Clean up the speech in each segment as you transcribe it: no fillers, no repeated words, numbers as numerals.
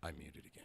I'm muted again.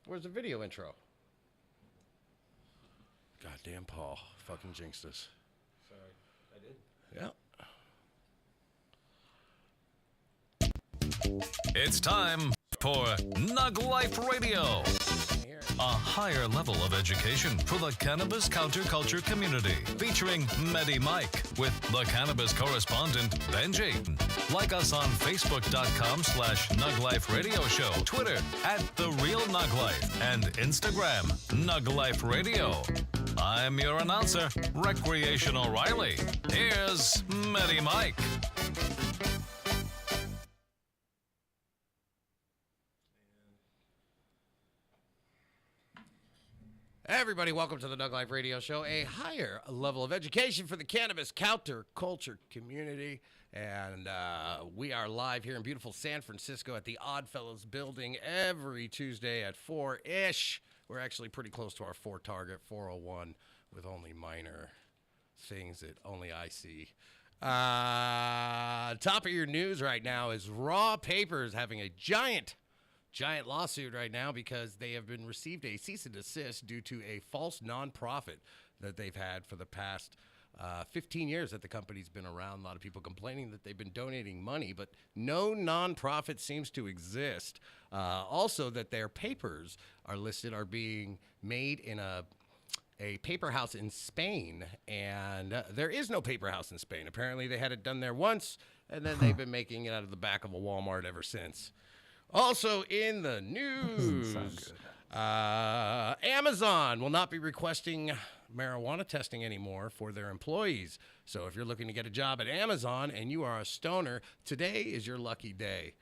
Where's the video intro? Goddamn Paul. Fucking jinxed us. Sorry, I did. Yeah. It's time for NugLife Radio. A higher level of education for the cannabis counterculture community. Featuring Medi Mike with the cannabis correspondent, Benji. Like us on Facebook.com/NugLife Radio Show, Twitter @TheRealNugLife, and Instagram, NugLife Radio. I'm your announcer, Recreational Riley. Here's Medi Mike. Everybody, welcome to the NugLife Radio Show, a higher level of education for the cannabis counterculture community. And we are live here in beautiful San Francisco at the Oddfellows building every Tuesday at 4-ish. We're actually pretty close to our 4 target, 401, with only minor things that only I see. Top of your news right now is Raw Papers having a giant lawsuit right now because they have been received a cease and desist due to a false nonprofit that they've had for the past 15 years that the company's been around. A lot of people complaining that they've been donating money, but no nonprofit seems to exist. Also, that their papers are being made in a paper house in Spain, and there is no paper house in Spain. Apparently, they had it done there once, and then they've been making it out of the back of a Walmart ever since. Also in the news, Amazon will not be requesting marijuana testing anymore for their employees. So if you're looking to get a job at Amazon and you are a stoner, today is your lucky day.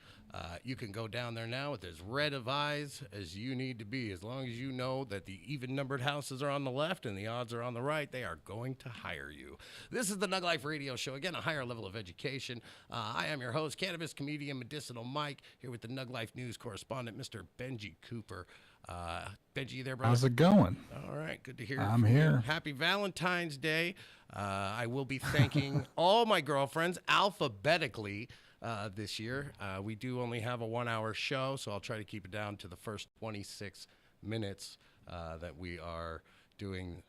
You can go down there now with as red of eyes as you need to be. As long as you know that the even-numbered houses are on the left and the odds are on the right, they are going to hire you. This is the NugLife Radio Show. Again, a higher level of education. I am your host, cannabis comedian, Medicinal Mike, here with the NugLife News correspondent, Mr. Benji Cooper. Benji, you there, brother? How's it going? All right, good to hear. I'm here. Happy Valentine's Day. I will be thanking all my girlfriends alphabetically this year. We do only have a 1-hour show, so I'll try to keep it down to the first 26 minutes that we are doing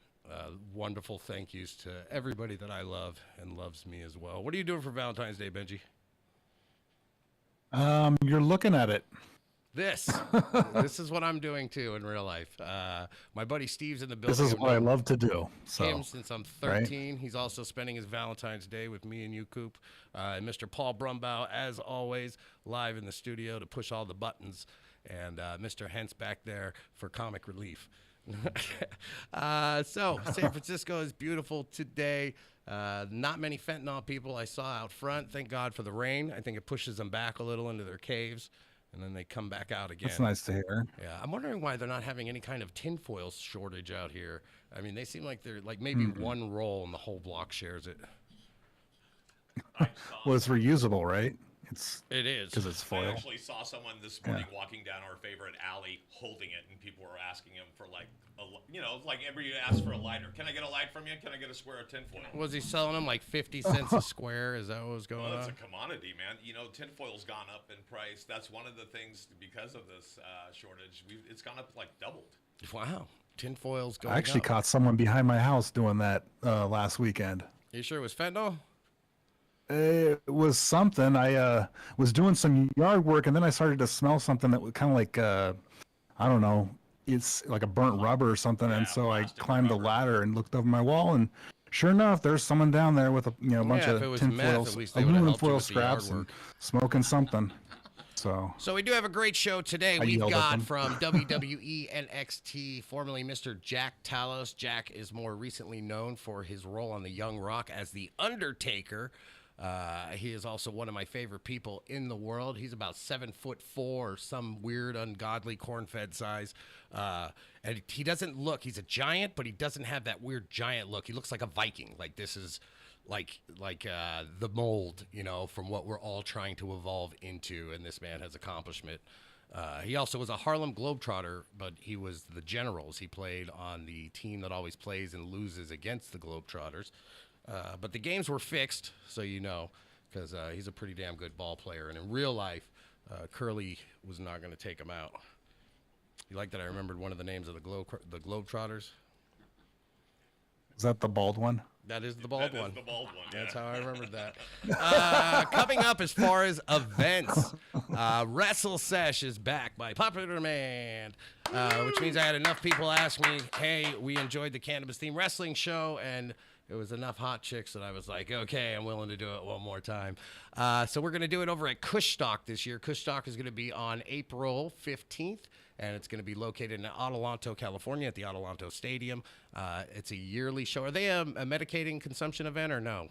wonderful thank yous to everybody that I love and loves me as well. What are you doing for Valentine's Day, Benji? You're looking at it. This is what I'm doing too in real life. My buddy Steve's in the building. This is what I love to do. So, him since I'm 13. Right? He's also spending his Valentine's Day with me and you, Coop. And Mr. Paul Brumbaugh, as always, live in the studio to push all the buttons. And Mr. Hentz back there for comic relief. So San Francisco is beautiful today. Not many fentanyl people I saw out front. Thank God for the rain. I think it pushes them back a little into their caves, and then they come back out again. That's nice to hear. Yeah, I'm wondering why they're not having any kind of tinfoil shortage out here. I mean, they seem like they're like maybe one roll and the whole block shares it. Well, it's reusable, right? It is. Because it's I foil. actually saw someone this morning walking down our favorite alley holding it, and people were asking him for like like everybody asks for a lighter. Can I get a light from you? Can I get a square of tinfoil? Was he selling them like 50 cents a square? Is that what was going Well, it's on? a commodity, man. Tinfoil's gone up in price. That's one of the things because of this shortage. It's gone up like doubled. Wow. Tinfoil's going I actually up. caught someone behind my house doing that last weekend. You sure it was fentanyl? It was something. I was doing some yard work, and then I started to smell something that was kind of like, I don't know, it's like a burnt rubber or something. Yeah, and so I plastic climbed the rubber. ladder and looked over my wall, and sure enough, there's someone down there with a bunch Yeah, if it of was tin meth, foil, at least they would've aluminum helped you foil with the yard scraps, and work. smoking something. So we do have a great show today. I We've yelled at got them. from WWE NXT, formerly Mr. Jack Tallos. Jack is more recently known for his role on the Young Rock as The Undertaker. He is also one of my favorite people in the world. He's about 7'4", or some weird, ungodly corn-fed size. And he doesn't look, he's a giant, but he doesn't have that weird giant look. He looks like a Viking. Like this is like the mold, from what we're all trying to evolve into. And this man has accomplishment. He also was a Harlem Globetrotter, but he was the Generals. He played on the team that always plays and loses against the Globetrotters. But the games were fixed, so because he's a pretty damn good ball player. And in real life, Curly was not going to take him out. You like that I remembered one of the names of the Globetrotters? Is that the bald one? That is the bald one. The bald one. That's yeah. how I remembered that. Coming up as far as events, Wrestle Sesh is back by popular demand, which means I had enough people ask me, hey, we enjoyed the Cannabis Theme Wrestling show, and it was enough hot chicks that I was like, okay, I'm willing to do it one more time. So we're going to do it over at Kushstock this year. Kushstock is going to be on April 15th. And it's going to be located in Adelanto, California at the Adelanto Stadium. It's a yearly show. Are they a medicating consumption event or no,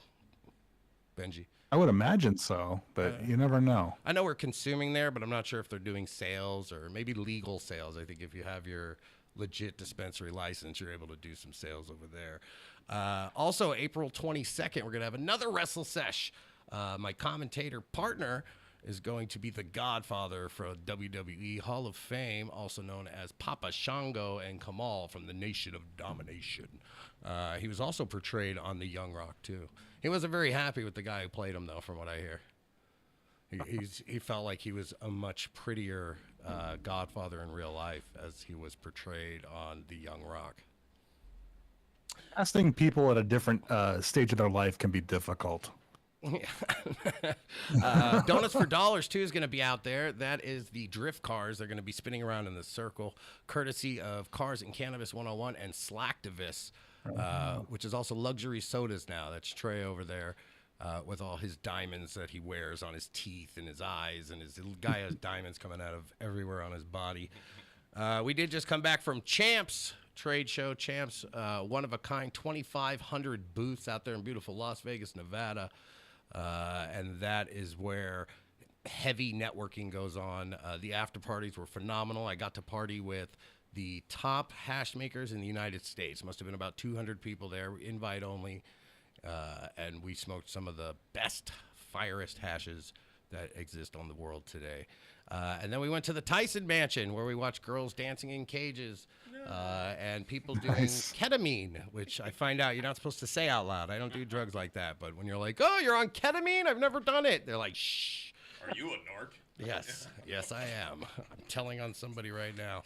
Benji? I would imagine so, but you never know. I know we're consuming there, but I'm not sure if they're doing sales or maybe legal sales. I think if you have your legit dispensary license, you're able to do some sales over there. Also, April 22nd, we're going to have another Wrestle Sesh. My commentator partner is going to be the Godfather for WWE Hall of Fame, also known as Papa Shango and Kamal from the Nation of Domination. He was also portrayed on the Young Rock, too. He wasn't very happy with the guy who played him, though, from what I hear. He felt like he was a much prettier Godfather in real life as he was portrayed on the Young Rock. Casting people at a different stage of their life can be difficult. Donuts for Dollars 2 is going to be out there. That is the drift cars. They're going to be spinning around in the circle, courtesy of Cars and Cannabis 101 and Slacktivist, which is also luxury sodas now. That's Trey over there with all his diamonds that he wears on his teeth and his eyes, and his little guy has diamonds coming out of everywhere on his body. We did just come back from Champs trade show. Champs, one of a kind, 2,500 booths out there in beautiful Las Vegas, Nevada. And that is where heavy networking goes on. The after parties were phenomenal. I got to party with the top hash makers in the United States. Must have been about 200 people there, invite only. And we smoked some of the best, firest hashes that exist on the world today. And then we went to the Tyson Mansion where we watched girls dancing in cages and people doing ketamine, which I find out you're not supposed to say out loud. I don't do drugs like that. But when you're like, oh, you're on ketamine? I've never done it. They're like, shh. Are you a narc? Yes, I am. I'm telling on somebody right now.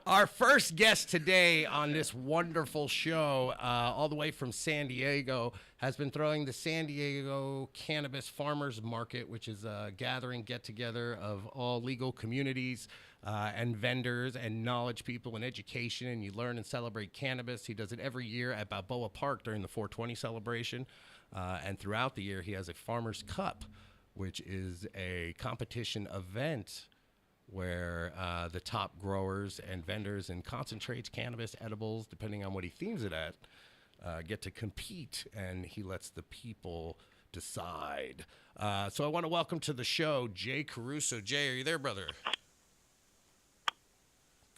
Our first guest today on this wonderful show, all the way from San Diego, has been throwing the San Diego Cannabis Farmers Market, which is a gathering, get-together of all legal communities and vendors and knowledge people and education, and you learn and celebrate cannabis. He does it every year at Balboa Park during the 420 celebration, and throughout the year he has a Farmers Cup, which is a competition event where the top growers and vendors and concentrates, cannabis, edibles, depending on what he themes it at, get to compete, and he lets the people decide. So I want to welcome to the show Jay Caruso. Jay, are you there, brother?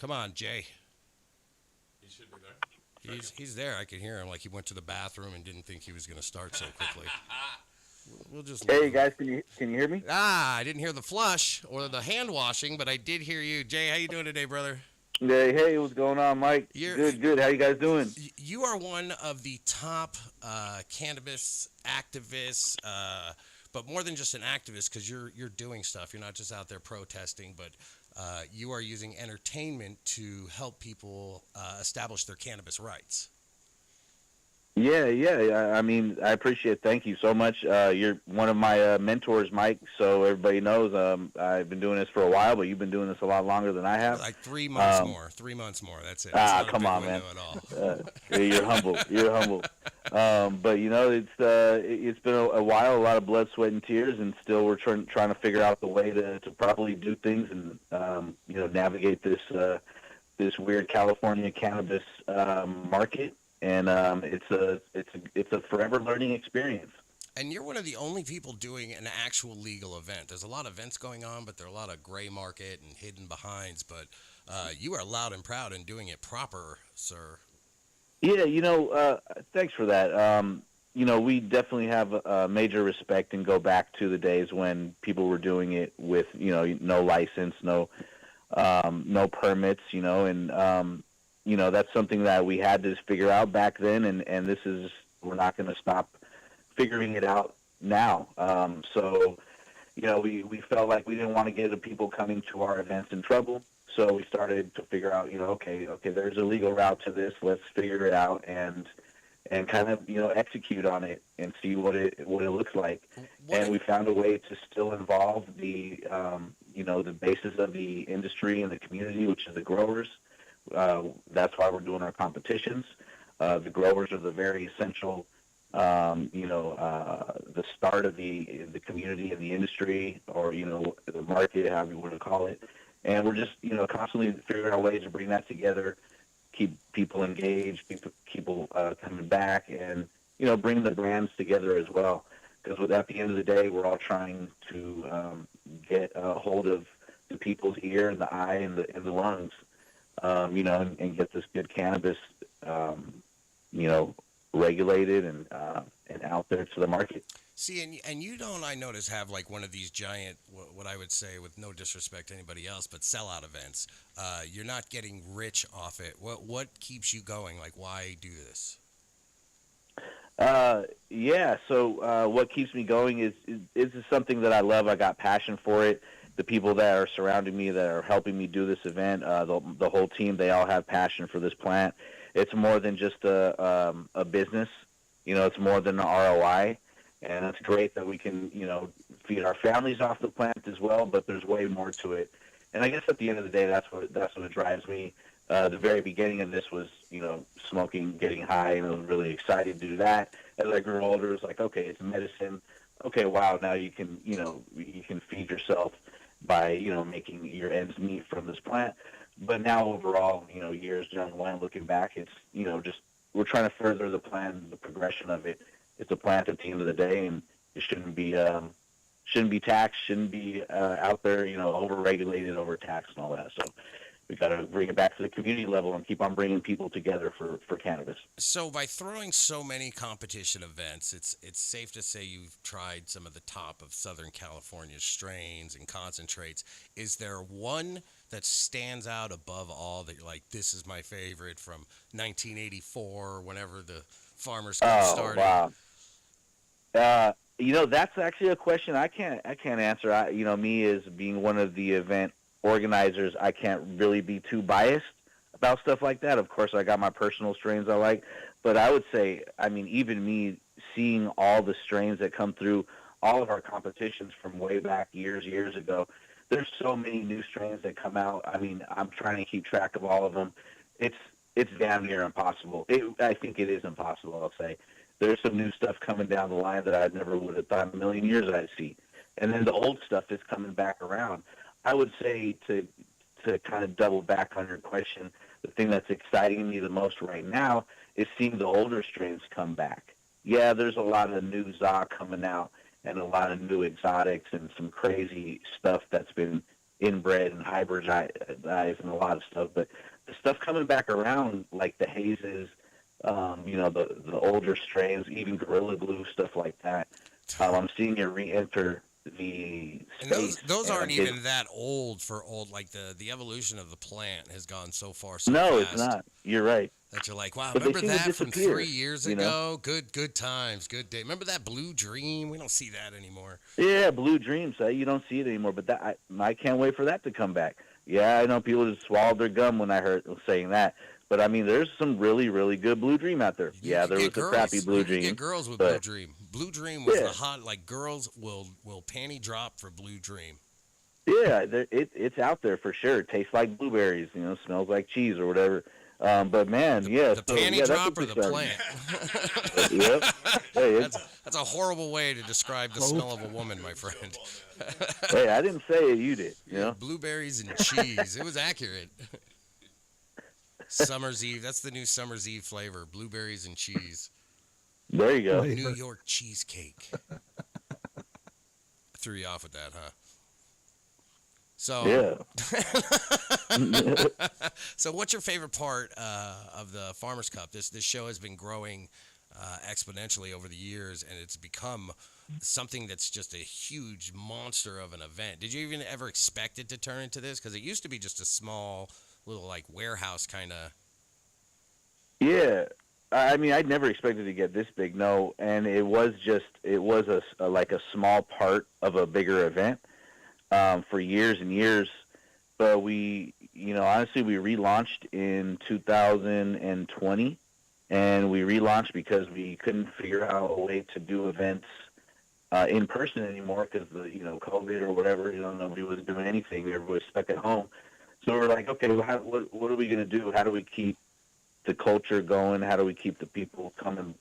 Come on, Jay. He's there. I can hear him. Like he went to the bathroom and didn't think he was going to start so quickly. We'll just. Hey guys, can you hear me? I didn't hear the flush or the hand washing, but I did hear you. Jay, how you doing today, brother? Hey, what's going on, Mike? Good. How you guys doing? You are one of the top cannabis activists, but more than just an activist, because you're doing stuff. You're not just out there protesting, but you are using entertainment to help people establish their cannabis rights. Yeah. I mean, I appreciate it. Thank you so much. You're one of my mentors, Mike, so everybody knows I've been doing this for a while, but you've been doing this a lot longer than I have. Like 3 months more. 3 months more. That's it. Come on, man. You're humble. You're humble. But, it's been a while, a lot of blood, sweat, and tears, and still we're trying to figure out the way to properly do things and, navigate this weird California cannabis market. And it's a forever learning experience. And you're one of the only people doing an actual legal event. There's a lot of events going on, but there are a lot of gray market and hidden behinds. But you are loud and proud in doing it proper, sir. Yeah, thanks for that. We definitely have major respect and go back to the days when people were doing it with, no license, no permits, and that's something that we had to figure out back then, and we're not going to stop figuring it out now. So, we felt like we didn't want to get the people coming to our events in trouble, so we started to figure out, okay, there's a legal route to this. Let's figure it out and kind of, execute on it and see what it looks like. And we found a way to still involve the basis of the industry and the community, which is the growers. That's why we're doing our competitions. The growers are the very essential, the start of the community and the industry, or the market, however you want to call it. And we're just constantly figuring out ways to bring that together, keep people engaged, people coming back, and bring the brands together as well. Because at the end of the day, we're all trying to get a hold of the people's ear and the eye and the lungs. And get this good cannabis, regulated and out there to the market. See, and you don't, I notice, have like one of these giant, what I would say, with no disrespect to anybody else, but sellout events. You're not getting rich off it. What keeps you going? Like, why do this? So what keeps me going is something that I love. I got passion for it. The people that are surrounding me, that are helping me do this event, the whole team, they all have passion for this plant. It's more than just a business. It's more than an ROI. And it's great that we can, feed our families off the plant as well, but there's way more to it. And I guess at the end of the day, that's what drives me. The very beginning of this was, smoking, getting high, and I was really excited to do that. As I grew older, it was like, okay, it's medicine. Okay, wow, now you can feed yourself by, making your ends meet from this plant. But now overall, years down the line, looking back, it's, just we're trying to further the plan, the progression of it. It's a plant at the end of the day, and it shouldn't be taxed, shouldn't be out there, over-regulated, over-taxed and all that. So we got to bring it back to the community level and keep on bringing people together for cannabis. So by throwing so many competition events, it's safe to say you've tried some of the top of Southern California strains and concentrates. Is there one that stands out above all that you're like, this is my favorite from 1984, whenever the Farmers Cup started? Wow. That's actually a question I can't answer. Me as being one of the event organizers, I can't really be too biased about stuff like that. Of course, I got my personal strains I like, but I would say, even me seeing all the strains that come through all of our competitions from way back years ago, there's so many new strains that come out. I'm trying to keep track of all of them. It's damn near impossible. I think it is impossible, I'll say. There's some new stuff coming down the line that I never would have thought in a million years I'd see. And then the old stuff is coming back around. I would say, to kind of double back on your question, the thing that's exciting me the most right now is seeing the older strains come back. Yeah, there's a lot of new ZA coming out and a lot of new exotics and some crazy stuff that's been inbred and hybridized and a lot of stuff. But the stuff coming back around, like the hazes, the older strains, even Gorilla Glue, stuff like that. I'm seeing it re-enter the And space. those and aren't even that old for old. Like the evolution of the plant has gone so far so no, fast. it's not. You're right. That you're like, wow, But they remember seem to that from disappear, 3 years you know? ago? Good times, good day. Remember that Blue Dream? We don't see that anymore. Yeah, Blue Dreams. You don't see it anymore, but I can't wait for that to come back. Yeah, I know people just swallowed their gum when I heard saying that, but I mean, there's some really, really good Blue Dream out there. You Yeah, can there was get girls. a crappy Blue You can Dream. get girls with but, Blue Dream. Blue Dream was Yeah. the hot. Like girls will panty drop for Blue Dream. Yeah, it's out there for sure. It tastes like blueberries, smells like cheese or whatever. But man, The panty drop or the plant? Yep. Hey, That's a horrible way to describe the smell of a woman, my friend. hey, I didn't say it. You did. You know? Blueberries and cheese. It was accurate. Summer's Eve. That's the new Summer's Eve flavor. Blueberries and cheese. There you go. New York cheesecake. Threw you off with that, huh? So, Yeah. So what's your favorite part of the Farmers Cup? This show has been growing exponentially over the years, and it's become something that's just a huge monster of an event. Did you even ever expect it to turn into this? Because it used to be just a small little like warehouse kind of. Yeah. I mean, I'd never expected to get this big, no, and it was like a small part of a bigger event for years and years. But honestly, we relaunched in 2020, and we relaunched because we couldn't figure out a way to do events in person anymore because the COVID or whatever. Nobody was doing anything. Everybody was stuck at home. So we're like, okay, well, what are we going to do? How do we keep the culture going? How do we keep the people coming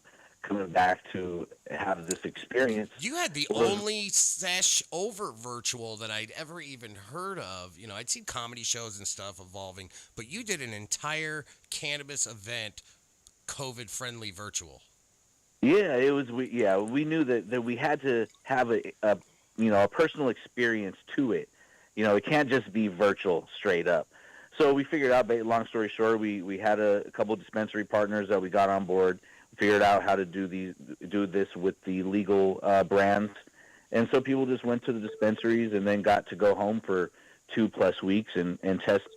back to have this experience? You had the only sesh over virtual that I'd ever even heard of. I'd seen comedy shows and stuff evolving, but you did an entire cannabis event COVID-friendly virtual. Yeah, it was. We knew that we had to have a personal experience to it. It can't just be virtual straight up. So we figured out, long story short, we had a couple of dispensary partners that we got on board. We figured out how to do this with the legal brands. And so people just went to the dispensaries and then got to go home for 2+ weeks and test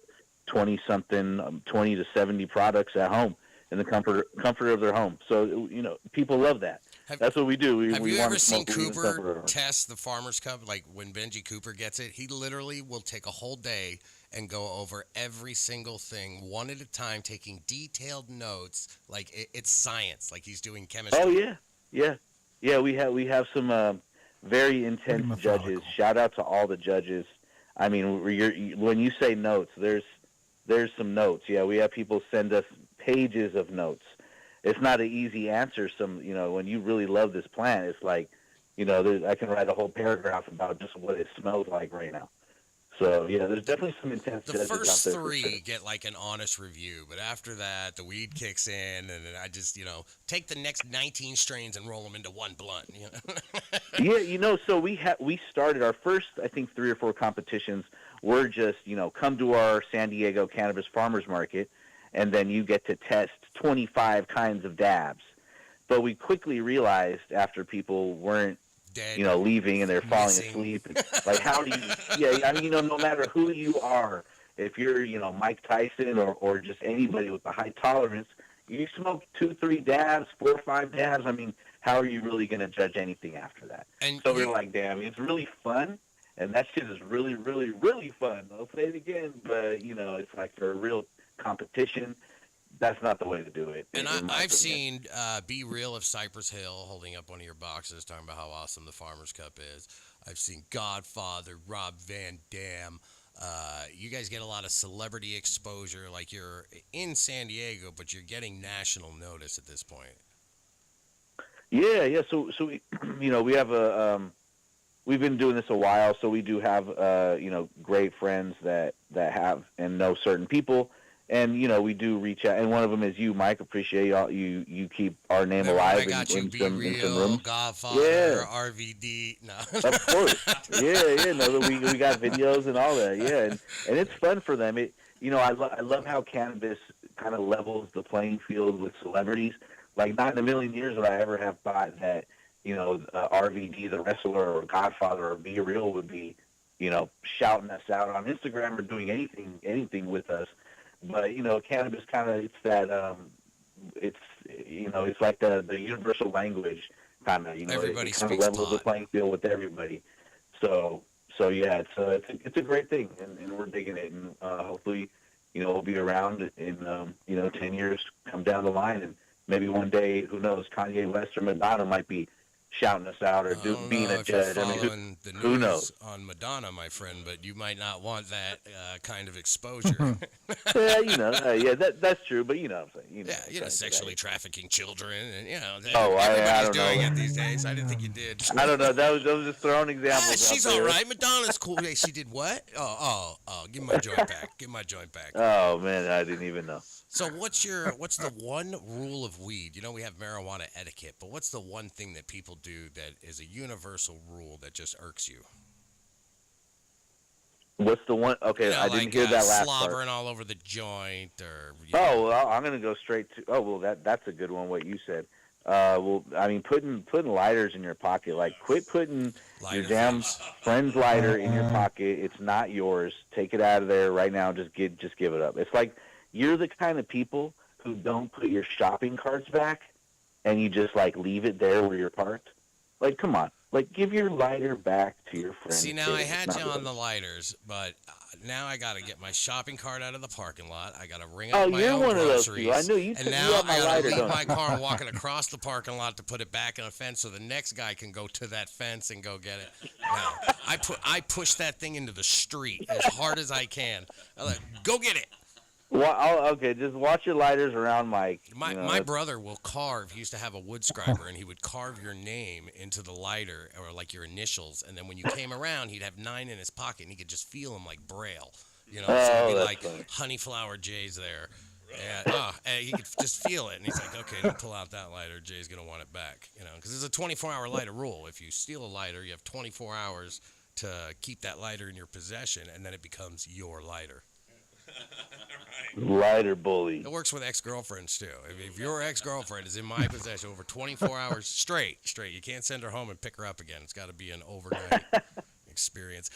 20 to 70 products at home in the comfort of their home. So, people love that. That's what we do. Have we you want ever to seen smoke weed in the Cooper comfort of our home. test the Farmers Cup? Like when Benji Cooper gets it, he literally will take a whole day and go over every single thing one at a time, taking detailed notes. Like it's science, like he's doing chemistry. Oh yeah. We have some very intense judges. Shout out to all the judges. I mean, when you say notes, there's some notes. Yeah, we have people send us pages of notes. It's not an easy answer. When you really love this plant, it's like, I can write a whole paragraph about just what it smells like right now. So, yeah, there's definitely some intense The judges first out there. three get like an honest review, but after that, the weed kicks in, and then I just, take the next 19 strains and roll them into one blunt. Yeah, so we started our first, I think, 3 or 4 competitions were just, come to our San Diego Cannabis Farmers Market, and then you get to test 25 kinds of dabs. But we quickly realized after people weren't, Dead, leaving and they're falling missing. asleep. Like, how do you, no matter who you are, if you're, Mike Tyson or just anybody with a high tolerance, you smoke 2-3 dabs, 4 or 5 dabs. I mean, how are you really going to judge anything after that? And So we're like, damn, it's really fun. And that shit is really, really, really fun. I'll say it again, but, it's like for a real competition, that's not the way to do it. And in my I've opinion. seen Be Real of Cypress Hill holding up one of your boxes talking about how awesome the Farmers Cup is. I've seen Godfather, Rob Van Dam. You guys get a lot of celebrity exposure. Like you're in San Diego, but you're getting national notice at this point. Yeah. So we, we have we've been doing this a while, so we do have, great friends that have and know certain people. And, we do reach out. And one of them is you, Mike. Appreciate you keep our name Remember alive I got you, in Be some Real, rooms. Godfather, Yeah. RVD. No. Of course. Yeah. No, we got videos and all that. Yeah. And it's fun for them. I love how cannabis kind of levels the playing field with celebrities. Like, not in a million years would I ever have thought that, RVD, the wrestler, or Godfather, or Be Real would be, shouting us out on Instagram or doing anything with us. But, cannabis kind of, it's that, it's like the universal language kind of, Everybody it kind of speaks levels the pot. playing field with everybody. So yeah, it's a great thing, and we're digging it, and hopefully, we'll be around in 10 years, come down the line, and maybe one day, who knows, Kanye West or Madonna might be shouting us out or being a if you're judge. I mean, following the who news knows? on Madonna, my friend, but you might not want that kind of exposure. Yeah, that's true, but you know what I'm saying. Yeah, sexually trafficking children, and Oh, I everybody's don't doing know. it these days. I didn't think you did. I don't know. Those just throwing examples. She's out all there. right. Madonna's cool. Hey, she did what? Oh, give me my joint back. Give me my joint back. Oh man, I didn't even know. So what's the one rule of weed? We have marijuana etiquette, but what's the one thing that people do that is a universal rule that just irks you? What's the one? Okay, I didn't hear that last part. Slobbering all over the joint, or Oh, well, I'm gonna go straight to. Oh, well, that's a good one. What you said. Well, I mean, putting lighters in your pocket. Like, quit putting Lighter your damn thieves. friend's lighter in your pocket. It's not yours. Take it out of there right now. Just give it up. It's like you're the kind of people who don't put your shopping carts back, and you just like leave it there where you're parked. Like, come on. Like, give your lighter back to your friend. See, now I had you on the lighters, but now I got to get my shopping cart out of the parking lot. I got to ring up my you're own one of those groceries. people. I knew you and took now you out my I got lighter, to leave don't my you? car and walking across the parking lot to put it back on a fence so the next guy can go to that fence and go get it. No, I push that thing into the street as hard as I can. I'm like, go get it. Well, okay, just watch your lighters around Mike. My brother will carve. He used to have a wood scriber, and he would carve your name into the lighter, or like your initials. And then when you came around, he'd have 9 in his pocket, and he could just feel them like Braille. So it'd be like funny. Honeyflower Jay's there. And he could just feel it, and he's like, okay, don't pull out that lighter. Jay's going to want it back. Because there's a 24-hour lighter rule. If you steal a lighter, you have 24 hours to keep that lighter in your possession, and then it becomes your lighter. Lighter bully. It works with ex-girlfriends, too. If your ex-girlfriend is in my possession over 24 hours straight, you can't send her home and pick her up again. It's got to be an overnight experience.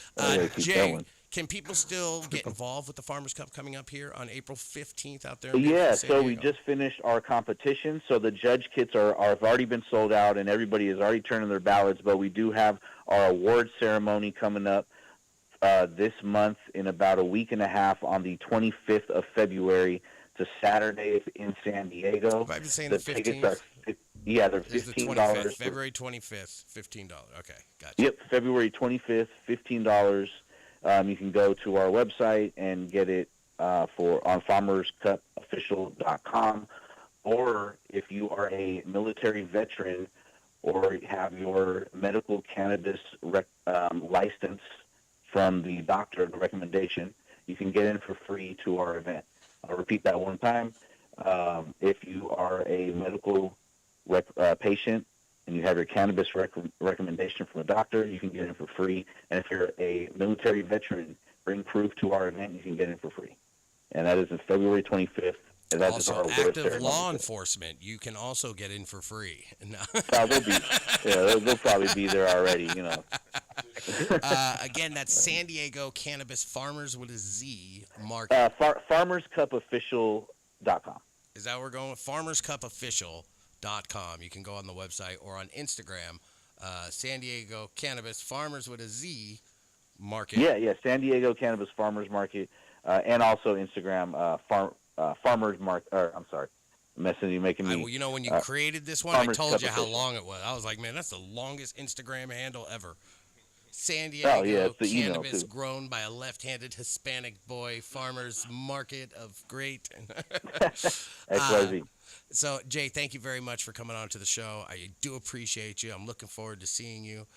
Jay, can people still get involved with the Farmers Cup coming up here on April 15th out there? Yeah, so we just finished our competition. So the judge kits have already been sold out, and everybody has already turned in their ballots. But we do have our award ceremony coming up this month in about a week and a half on the 25th of February. It's a Saturday in San Diego. Have I been saying the 15th? Tickets are, they're This is the $15. 25th, February 25th, $15. Okay, gotcha. Yep, February 25th, $15. You can go to our website and get it on farmerscupofficial.com, or if you are a military veteran or have your medical cannabis license from the doctor, the recommendation, you can get in for free to our event. I'll repeat that one time. If you are a medical patient and you have your cannabis recommendation from a doctor, you can get in for free. And if you're a military veteran, bring proof to our event, you can get in for free. And that is on February 25th. And that is Also, our award active ceremony. law enforcement, you can also get in for free. No. They'll probably be there already, Again, that's San Diego Cannabis Farmers with a Z market. FarmersCupOfficial.com. Is that what we're going with? FarmersCupOfficial.com. You can go on the website or on Instagram. San Diego Cannabis Farmers with a Z market. Yeah, San Diego Cannabis Farmers Market, and also Instagram Farmers Market. I'm sorry, making me. Well, when you created this one, I Farmers told Cup you how Official. long it was. I was like, man, that's the longest Instagram handle ever. San Oh, yeah, Diego it's the email, Cannabis too. grown by a left-handed Hispanic boy. Farmers Market of great. XYZ. So, Jay, thank you very much for coming on to the show. I do appreciate you. I'm looking forward to seeing you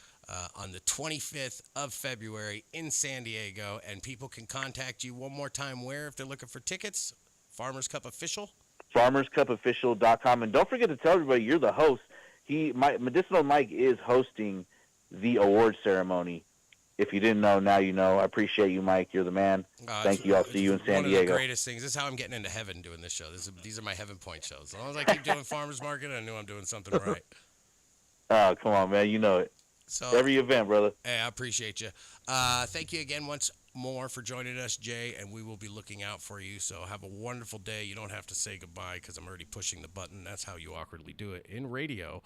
on the 25th of February in San Diego. And people can contact you one more time where if they're looking for tickets? Farmers Cup Official? FarmersCupOfficial.com. And don't forget to tell everybody you're the host. Medicinal Mike is hosting the award ceremony If you didn't know, now you know. I appreciate you, Mike. You're the man. Thank you. I'll see you in San Diego. One of the greatest things. This is how I'm getting into heaven doing this show. These are my heaven point shows. As long as I keep doing farmers market, I knew I'm doing something right. Oh, come on, man. You know it. So every event, brother. Hey, I appreciate you. Thank you again once more for joining us, Jay, and we will be looking out for you. So have a wonderful day. You don't have to say goodbye because I'm already pushing the button. That's how you awkwardly do it in radio.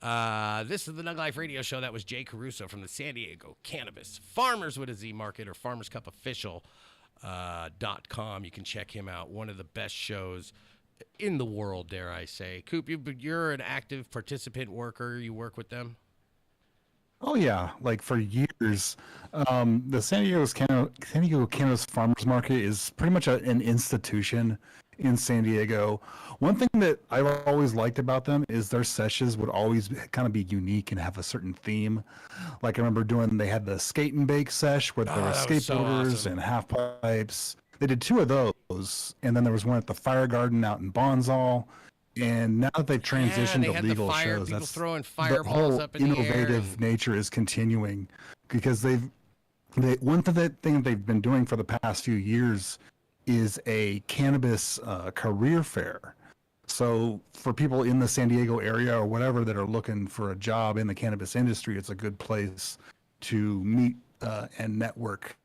This is the NugLife Radio Show. That was Jay Caruso from the San Diego Cannabis Farmers with a Z Market or FarmersCupOfficial.com. You can check him out. One of the best shows in the world, dare I say. Coop, you're an active participant worker. You work with them? Oh yeah, like for years, the San Diego Cannabis Farmers Market is pretty much an institution in San Diego. One thing that I've always liked about them is their sessions would always kind of be unique and have a certain theme. Like I remember they had the skate and bake sesh where there were skateboarders and half pipes. They did 2 of those, and then there was one at the Fire Garden out in Bonsall. And now that they've transitioned to legal shows, that's throwing the fireballs whole up in the air innovative nature is continuing because one thing they've been doing for the past few years is a cannabis career fair. So for people in the San Diego area or whatever that are looking for a job in the cannabis industry, it's a good place to meet and network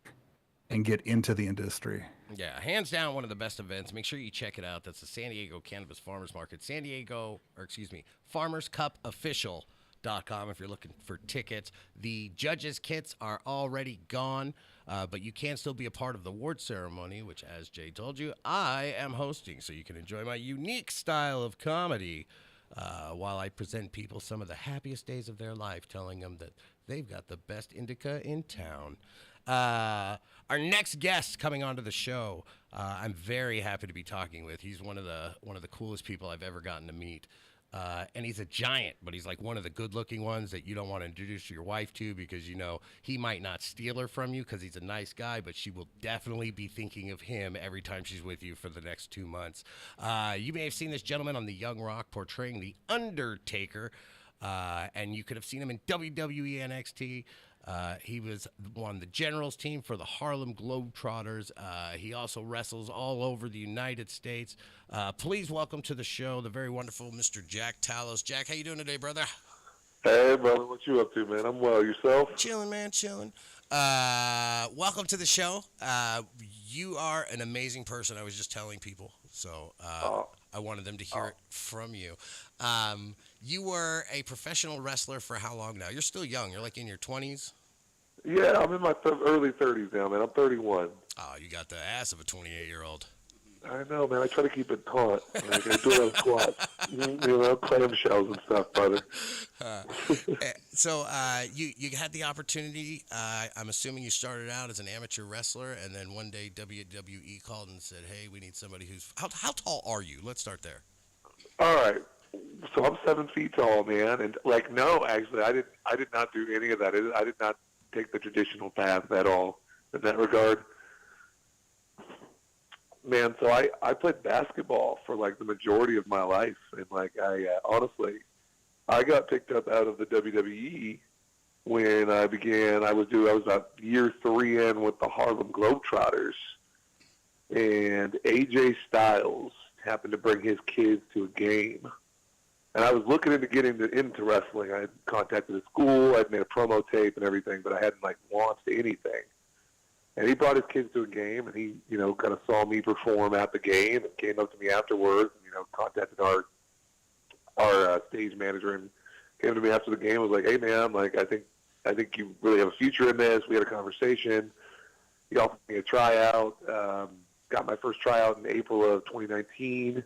and get into the industry. Yeah, hands down one of the best events. Make sure you check it out. That's the San Diego Cannabis Farmers Market. FarmersCupOfficial.com if you're looking for tickets. The judges' kits are already gone, but you can still be a part of the award ceremony, which, as Jay told you, I am hosting, so you can enjoy my unique style of comedy while I present people some of the happiest days of their life, telling them that they've got the best indica in town. Our next guest coming onto the show, I'm very happy to be talking with. He's one of the coolest people I've ever gotten to meet. And he's a giant, but he's like one of the good-looking ones that you don't want to introduce your wife to because, you know, he might not steal her from you because he's a nice guy, but she will definitely be thinking of him every time she's with you for the next 2 months. You may have seen this gentleman on the Young Rock portraying The Undertaker, and you could have seen him in WWE NXT. He was on the Generals team for the Harlem Globetrotters. He also wrestles all over the United States. Please welcome to the show the very wonderful Mr. Jack Tallos. Jack, how you doing today, brother? Hey, brother, what you up to, man? I'm well. Yourself? Chilling, man, chilling. Welcome to the show. You are an amazing person. I was just telling people, so I wanted them to hear it from you. You were a professional wrestler for how long now? You're still young. You're like in your 20s? Yeah, I'm in my early 30s now, man. I'm 31. Oh, you got the ass of a 28-year-old. I know, man. I try to keep it taut. Like, I do it on squats. Clamshells and stuff, brother. So you had the opportunity. I'm assuming you started out as an amateur wrestler, and then one day WWE called and said, hey, we need somebody who's... How tall are you? Let's start there. All right. So I'm 7 feet tall, man. And, no, actually, I did not do any of that. I did not take the traditional path at all in that regard. Man, so I played basketball for the majority of my life, and honestly, I got picked up out of the WWE when I began. I was about year 3 in with the Harlem Globetrotters, and AJ Styles happened to bring his kids to a game, and I was looking into getting into wrestling. I had contacted a school, I'd made a promo tape and everything, but I hadn't launched anything. And he brought his kids to a game, and he, kind of saw me perform at the game and came up to me afterwards and, contacted our stage manager and came to me after the game and was like, hey, man, I think you really have a future in this. We had a conversation. He offered me a tryout. Got my first tryout in April of 2019.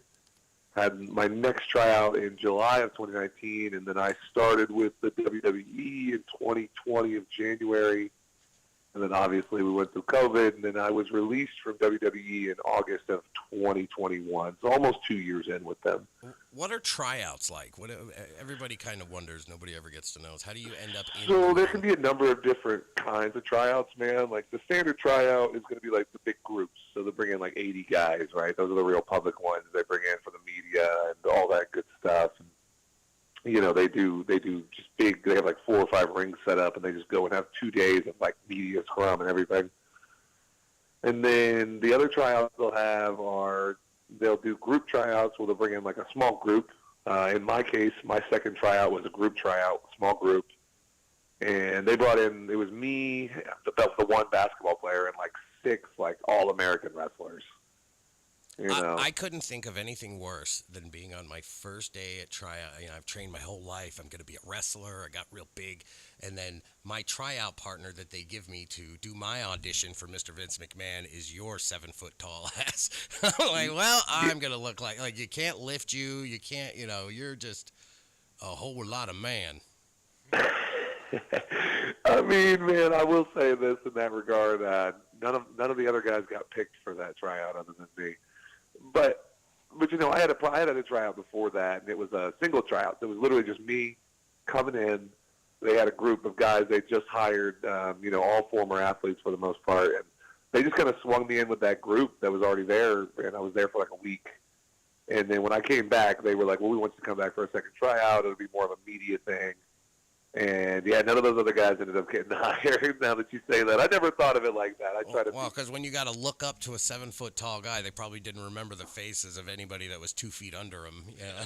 Had my next tryout in July of 2019, and then I started with the WWE in 2020 of January. And then obviously we went through COVID, and then I was released from WWE in August of 2021. So almost 2 years in with them. What are tryouts like? What everybody kind of wonders. Nobody ever gets to know. How do you end up in So there can be a number of different kinds of tryouts, man. The standard tryout is going to be the big groups. So they bring in 80 guys, right? Those are the real public ones they bring in for the media and all that good stuff. they do just big. They have like 4 or 5 rings set up, and they just go and have 2 days of like media scrum and everything. And then the other tryouts they'll do group tryouts where they'll bring in like a small group. In my case, my second tryout was a group tryout, small group. And they brought in, it was me, the one basketball player, and like 6 like all-American wrestlers. I couldn't think of anything worse than being on my first day at tryout. I've trained my whole life. I'm going to be a wrestler. I got real big. And then my tryout partner that they give me to do my audition for Mr. Vince McMahon is your 7-foot-tall ass. I'm like, well, I'm going to look like you can't lift you. You can't, you're just a whole lot of man. I mean, man, I will say this in that regard. None of the other guys got picked for that tryout other than me. But I had a tryout before that, and it was a single tryout. So it was literally just me coming in. They had a group of guys they just hired, all former athletes for the most part, and they just kind of swung me in with that group that was already there, and I was there for like a week. And then when I came back, they were like, "Well, we want you to come back for a second tryout. It'll be more of a media thing." And, yeah, none of those other guys ended up getting hired. Now that you say that, I never thought of it like that. Because when you got to look up to a 7-foot-tall guy, they probably didn't remember the faces of anybody that was 2 feet under him. Yeah.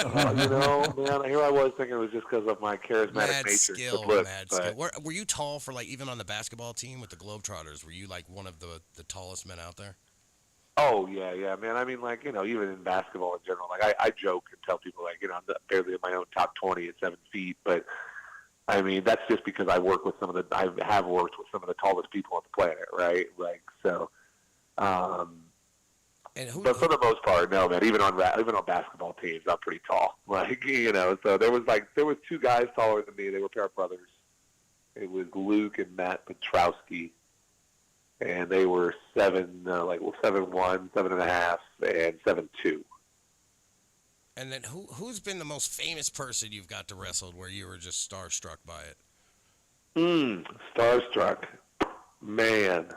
Man, here I was thinking it was just because of my charismatic mad nature. Skill. Were you tall for, like, even on the basketball team with the Globetrotters? Were you, like, one of the tallest men out there? Oh, yeah, man. I mean, like, even in basketball in general, like, I joke and tell people, like, I'm barely in my own top 20 at 7 feet, but, I mean, that's just because I have worked with some of the tallest people on the planet, right? Like, so, but for the most part, no, man, even on basketball teams, I'm pretty tall. Like, so there was 2 guys taller than me. They were pair of brothers. It was Luke and Matt Petrowski. And they were 7'1", 7.5", and 7'2". And then who's been the most famous person you've got to wrestle where you were just starstruck by it? Starstruck, man.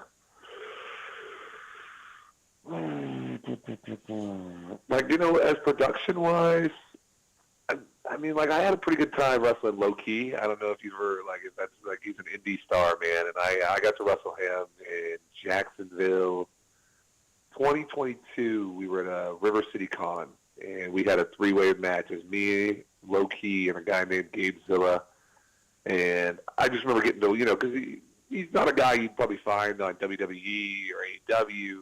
Like, as production wise, I mean, like, I had a pretty good time wrestling Low Key. I don't know if you've ever, if that's, he's an indie star, man. And I got to wrestle him in Jacksonville. 2022, we were at a River City Con, and we had a 3-way match. It was me, Low Key, and a guy named Gabe Zilla. And I just remember getting to, because he's not a guy you'd probably find on WWE or AEW.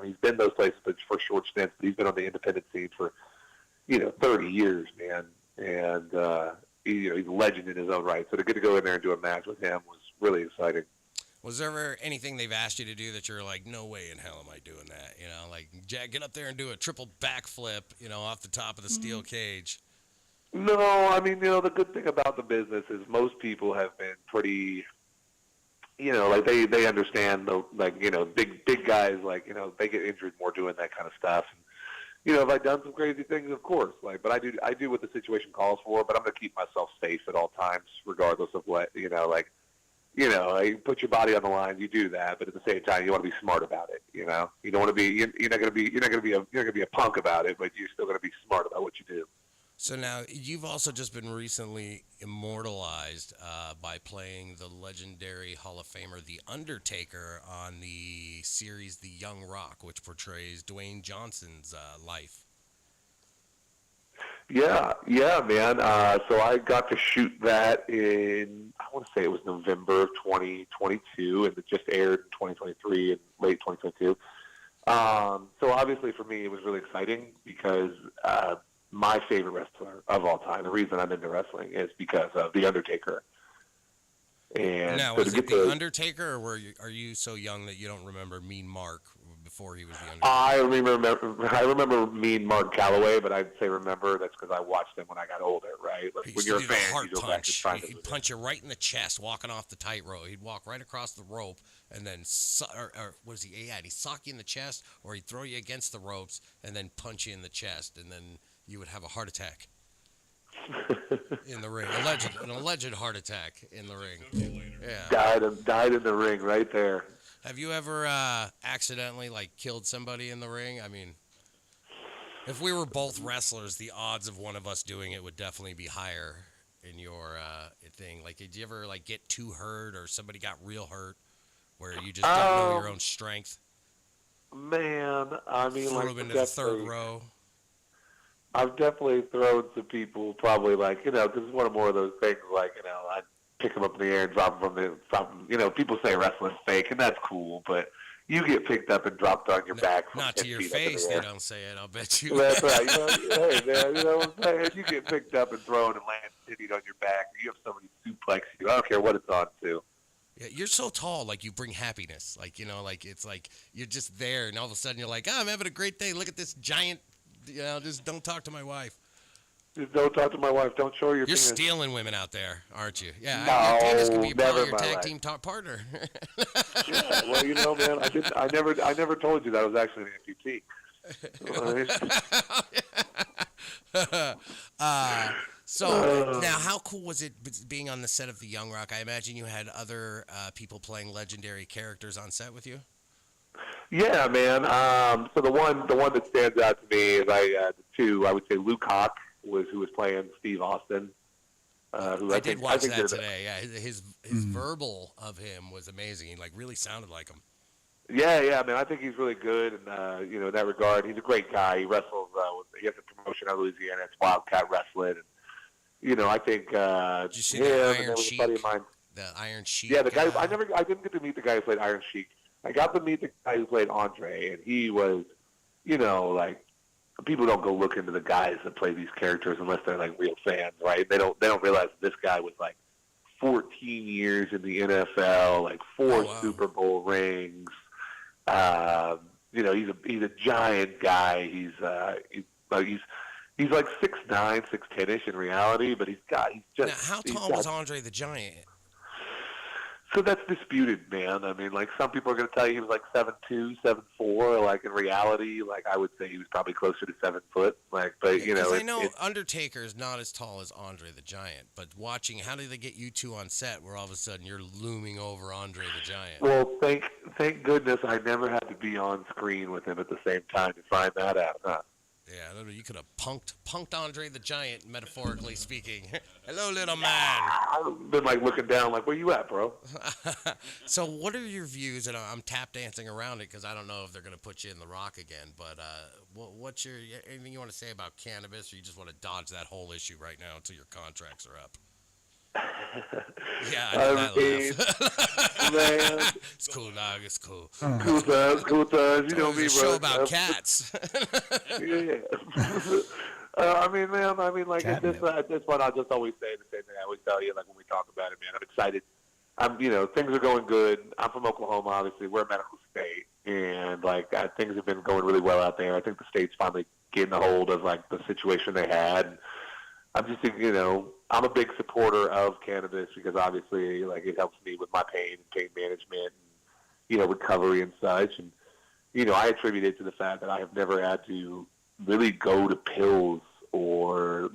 He's been those places but for short stints, but he's been on the independent scene for 30 years, man, and he's a legend in his own right. So to get to go in there and do a match with him was really exciting. Was there ever anything they've asked you to do that you're like, no way in hell am I doing that? Like, Jack, get up there and do a triple backflip, off the top of the steel cage. No, I mean, the good thing about the business is most people have been pretty, they understand big guys, they get injured more doing that kind of stuff. Have I done some crazy things? Of course. But I do what the situation calls for. But I'm going to keep myself safe at all times, regardless of what you put your body on the line. You do that, but at the same time, you want to be smart about it. You don't want to be. You're not going to be a punk about it, but you're still going to be smart about what you do. So now you've also just been recently immortalized by playing the legendary Hall of Famer The Undertaker on the series The Young Rock, which portrays Dwayne Johnson's life. Yeah, man. So I got to shoot that in, I want to say it was November of 2022, and it just aired in 2023 and late 2022. So obviously for me it was really exciting because my favorite wrestler of all time, the reason I'm into wrestling is because of The Undertaker. And now, so was it The Undertaker, or are you so young that you don't remember Mean Mark before he was The Undertaker? I remember Mean Mark Calloway, but I'd say remember that's because I watched him when I got older, right? When you're a fan, you go back and find He'd punch you right in the chest walking off the tightrope. He'd walk right across the rope and then, or what is he? Yeah, he'd sock you in the chest, or he'd throw you against the ropes and then punch you in the chest, and then you would have a heart attack in the ring. An alleged heart attack in the ring. Yeah. Died in the ring right there. Have you ever accidentally killed somebody in the ring? I mean, If we were both wrestlers, the odds of one of us doing it would definitely be higher in your thing. Like, did you ever like get too hurt or somebody got real hurt where you just don't know your own strength? Man, I mean, Threw like, them into the third definitely, row. I've definitely thrown some people probably like, because it's one of more of those things like, I pick them up in the air and drop them people say wrestling's fake, and that's cool, but you get picked up and dropped on your back from Not 10 to your feet up in face, the they air. don't say it. I'll bet you. That's right. Hey, man, you know what I'm saying? You get picked up and thrown and land sitting on your back, or you have somebody suplex you. I don't care what it's on to. Yeah, you're so tall, like you bring happiness. Like, like it's like you're just there, and all of a sudden you're like, I'm having a great day. Look at this giant, just don't talk to my wife. Just don't talk to my wife. Don't show your You're penis. stealing women out there, aren't you? Yeah, No, Davis could be never probably in your my tag life. team partner. Yeah, well, man, I never told you that I was actually an amputee. So now, how cool was it being on the set of The Young Rock? I imagine you had other people playing legendary characters on set with you. Yeah, man. So the one that stands out to me is the two. I would say Luke Hawk who was playing Steve Austin. Who I did watch that did today. Yeah, his verbal of him was amazing. He really sounded like him. Yeah, man. I think he's really good, and in that regard, he's a great guy. He wrestles. He has a promotion out of Louisiana. It's Wildcat Wrestling. And, I think Did you see him the and Iron there was a Sheik? buddy of mine. The Iron Sheik. Yeah, the guy. I didn't get to meet the guy who played Iron Sheik. I got to meet the guy who played Andre, and he was, like, people don't go look into the guys that play these characters unless they're like real fans, right? They don't realize that this guy was like 14 years in the NFL, like 4 Super Bowl rings. He's a giant guy. He's like 6'9", 6'10" in reality, but he's just. Now, how tall was Andre the Giant? So that's disputed, man. I mean, like, some people are going to tell you he was like 7'2", 7'4". Like, in reality, like, I would say he was probably closer to 7 foot. Like, but Because I know Undertaker is not as tall as Andre the Giant, but watching, how did they get you two on set where all of a sudden you're looming over Andre the Giant? Well, thank goodness I never had to be on screen with him at the same time to find that out, huh? Yeah, you could have punked Andre the Giant, metaphorically speaking. Hello, little man. I've been like looking down, like, where you at, bro? So, what are your views? And I'm tap dancing around it because I don't know if they're going to put you in the Rock again. But what's anything you want to say about cannabis, or you just want to dodge that whole issue right now until your contracts are up? Yeah, I did that laugh. Man. It's cool, dog. It's cool. Cool thugs. You know me, bro. It's a show about cats. Yeah. Like at this point, I'll just always say the same thing I always tell you, like when we talk about it, man. I'm excited. Things are going good. I'm from Oklahoma, obviously. We're a medical state, and things have been going really well out there. I think the state's finally getting a hold of like the situation they had. I'm just thinking, I'm a big supporter of cannabis because obviously, like, it helps me with my pain management, and, recovery and such. And, I attribute it to the fact that I have never had to really go to pills or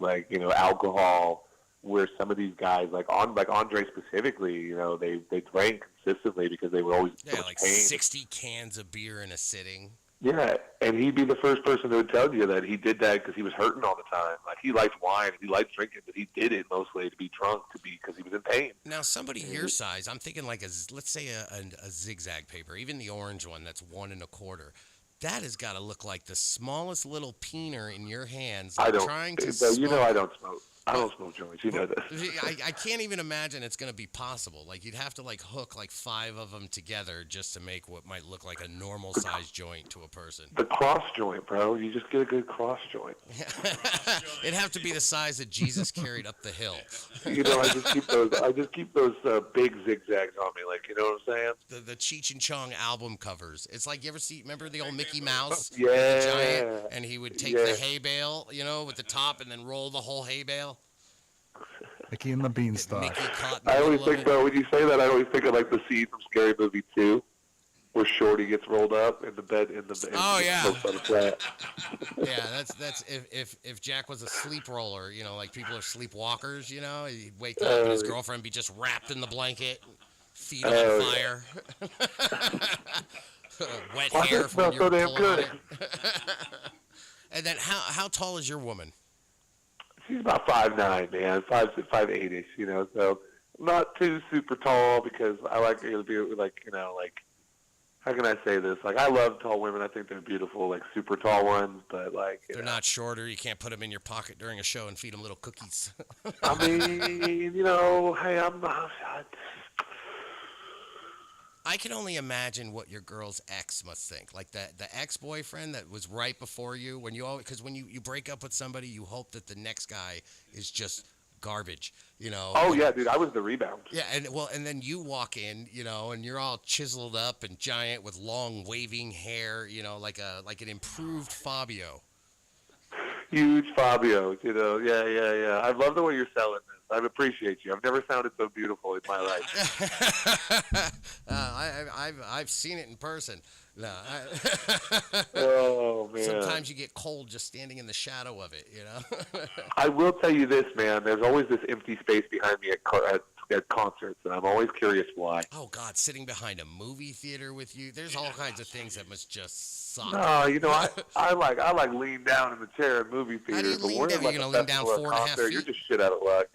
alcohol, where some of these guys, like Andre specifically, they drank consistently because they were always in so much like pain. 60 cans of beer in a sitting. Yeah, and he'd be the first person who would tell you that he did that because he was hurting all the time. Like, he liked wine, he liked drinking, but he did it mostly to be drunk, because he was in pain. Now, somebody your size, I'm thinking like let's say a zigzag paper, even the orange one that's 1 1/4. That has got to look like the smallest little peener in your hands. I don't. Trying to smoke. I don't smoke. I don't smoke joints. You know this. I can't even imagine it's going to be possible. Like, you'd have to hook 5 of them together just to make what might look like a normal sized joint to a person. The cross joint, bro. You just get a good cross joint. It'd have to be the size that Jesus carried up the hill. I just keep those big zigzags on me. Like, you know what I'm saying? The Cheech and Chong album covers. It's like, remember the old Mickey Mouse? Yeah. The giant, and he would take the hay bale, with the top, and then roll the whole hay bale. Mickey and the Beanstalk. I always think, though, when you say that, I always think of like the scene from Scary Movie 2, where Shorty gets rolled up in the bed Oh yeah. On the flat. Yeah, that's if Jack was a sleep roller, like people are sleepwalkers, he'd wake up and his girlfriend be just wrapped in the blanket, feet on fire, wet hair from when you were pulling on it. And then how tall is your woman? She's about 5'9", man, 5'8" ish, so not too super tall because I like her to be like, how can I say this? Like, I love tall women. I think they're beautiful, like super tall ones, but like They're not shorter. You can't put them in your pocket during a show and feed them little cookies. I mean, hey, I'm not. I can only imagine what your girl's ex must think. Like the ex-boyfriend that was right before you, because when you break up with somebody, you hope that the next guy is just garbage, Oh yeah, dude, I was the rebound. Yeah, and then you walk in, and you're all chiseled up and giant with long waving hair, like an improved Fabio. Huge Fabio, yeah. I love the way you're selling this. I appreciate you. I've never sounded so beautiful in my life. I've seen it in person. No, Oh man. sometimes you get cold just standing in the shadow of it, I will tell you this, man. There's always this empty space behind me at concerts, and I'm always curious why. Oh God, sitting behind a movie theater with you. There's all kinds of things that must just suck. No, I like lean down in the chair in movie theaters. How do you lean but down? we're You're like gonna a lean down festival or 4.5 concert, feet? You're just shit out of luck.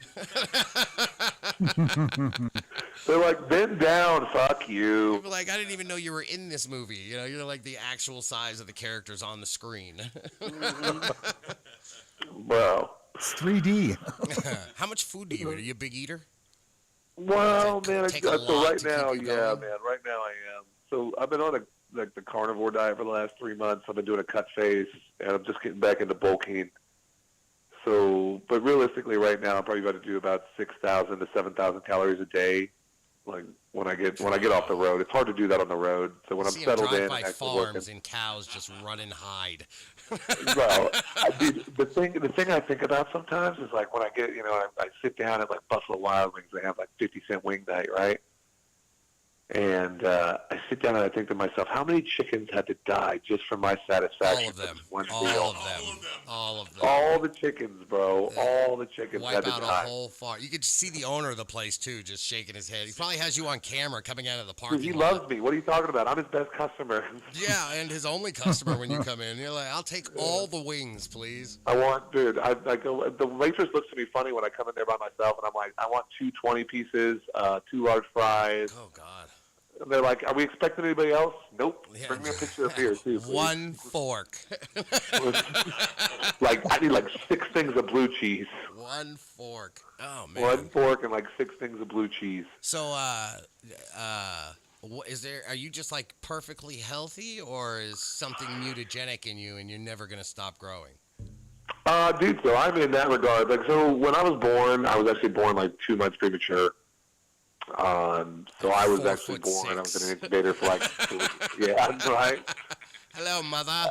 They're like, bend down, fuck you. People are like, I didn't even know you were in this movie. You're like the actual size of the characters on the screen. Bro. It's 3D. How much food do you eat? Are you a big eater? Well, man, take a so lot right to now, keep you yeah, going? man, right now I am. So I've been on the carnivore diet for the last 3 months. I've been doing a cut phase, and I'm just getting back into bulking. So, but realistically, right now, I'm probably about to do about 6,000 to 7,000 calories a day. Like when I get off the road, it's hard to do that on the road. So when I'm See 'em settled drive in by and actually farms working, and cows just run and hide. well, dude, the thing I think about sometimes is like when I get, I sit down at like Buffalo Wild Wings, they have like 50-cent wing night, right? And I sit down and I think to myself, how many chickens had to die just for my satisfaction? All of them. One All meal? of them. All of them. All the chickens, bro. All the chickens Wipe had to out a die. whole farm. You could see the owner of the place too, just shaking his head. He probably has you on camera coming out of the Dude, parking he lot. loves me. What are you talking about? I'm his best customer. Yeah, and his only customer when you come in. You're like, I'll take all the wings, please. I want, dude. I go. The waitress looks at me funny when I come in there by myself, and I'm like, I want 2 20 pieces, 2 large fries. Oh God. And they're like, are we expecting anybody else? Nope. Yeah. Bring me a picture of beer too. Please. One fork. Like I need like 6 things of blue cheese. One fork. Oh man. 1 fork and like 6 things of blue cheese. So, are you just like perfectly healthy, or is something mutagenic in you and you're never gonna stop growing? Dude, so I'm in that regard. Like, so when I was born, I was actually born like 2 months premature. So I was actually born. 4'6". I was in an incubator for like, yeah, right. Hello, mother.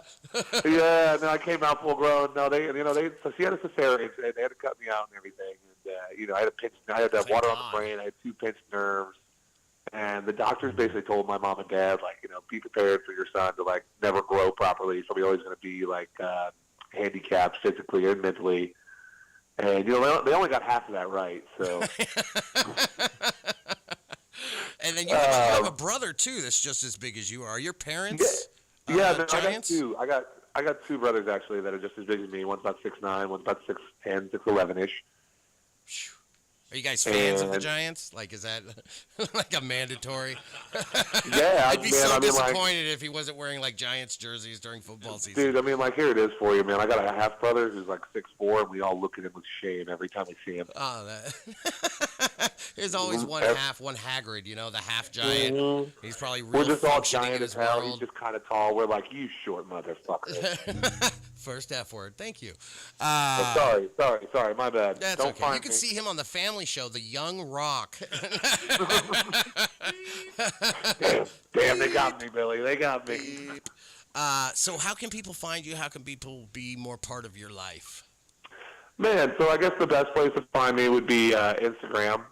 Yeah, no, I came out full grown. No, so she had a cesarean, and they had to cut me out and everything. And I had I had to have water on the brain. I had 2 pinched nerves, and the doctors basically told my mom and dad, like, be prepared for your son to like never grow properly. He's probably always going to be like handicapped physically and mentally. And they only got half of that right. So. And then you have a brother too that's just as big as you are. Your parents? Yeah, no, giants? I got 2 brothers actually that are just as big as me. One's about 6'9", one's about 6'10", 6'11" ish. Are you guys fans of the Giants? Like, is that like a mandatory? Yeah, I'd be so disappointed like, if he wasn't wearing like Giants jerseys during football season. dude, I mean, like, here it is for you, man. I got a half brother who's like 6'4", and we all look at him with shame every time we see him. Oh, there's always one Hagrid, the half giant. Mm-hmm. He's probably real We're just all functioning giant in as his hell. world. He's just kind of tall. We're like, you short motherfucker. First F word. Thank you. Sorry, my bad. That's Don't okay. find You can me. see him on the Family Show, The Young Rock. Damn, they got me, Billy. They got me. So how can people find you? How can people be more part of your life? Man, so I guess the best place to find me would be Instagram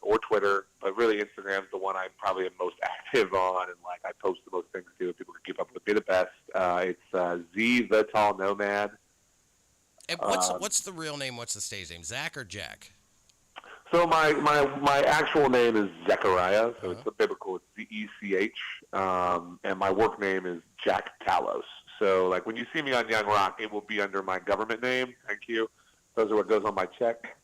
or Twitter, but really Instagram's the one I probably am most active on, and like I post the most things to. If people can keep up with me the best. It's Z the Tall Nomad. And what's the real name? What's the stage name? Zach or Jack? So my actual name is Zechariah, so it's the biblical. It's Zech, and my work name is Jack Tallos. So, like, when you see me on Young Rock, it will be under my government name. Thank you. Those are what goes on my check.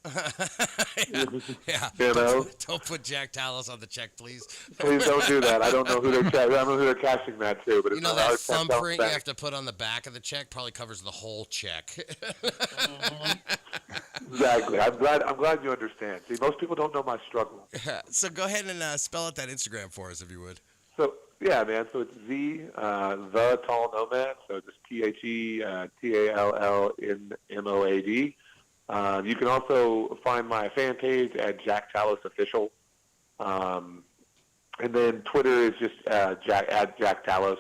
Yeah. You know? Don't put Jack Tallos on the check, please. Please don't do that. I don't know who they're I don't know who they're cashing that to, but You it's know not that our thumbprint you bank. have to put on the back of the check probably covers the whole check. Exactly. I'm glad you understand. See, most people don't know my struggle. So go ahead and spell out that Instagram for us if you would. So yeah, man. So it's the Tall Nomad. So just TheTallNmoad. You can also find my fan page at Jack Tallos Official, and then Twitter is just Jack Tallos.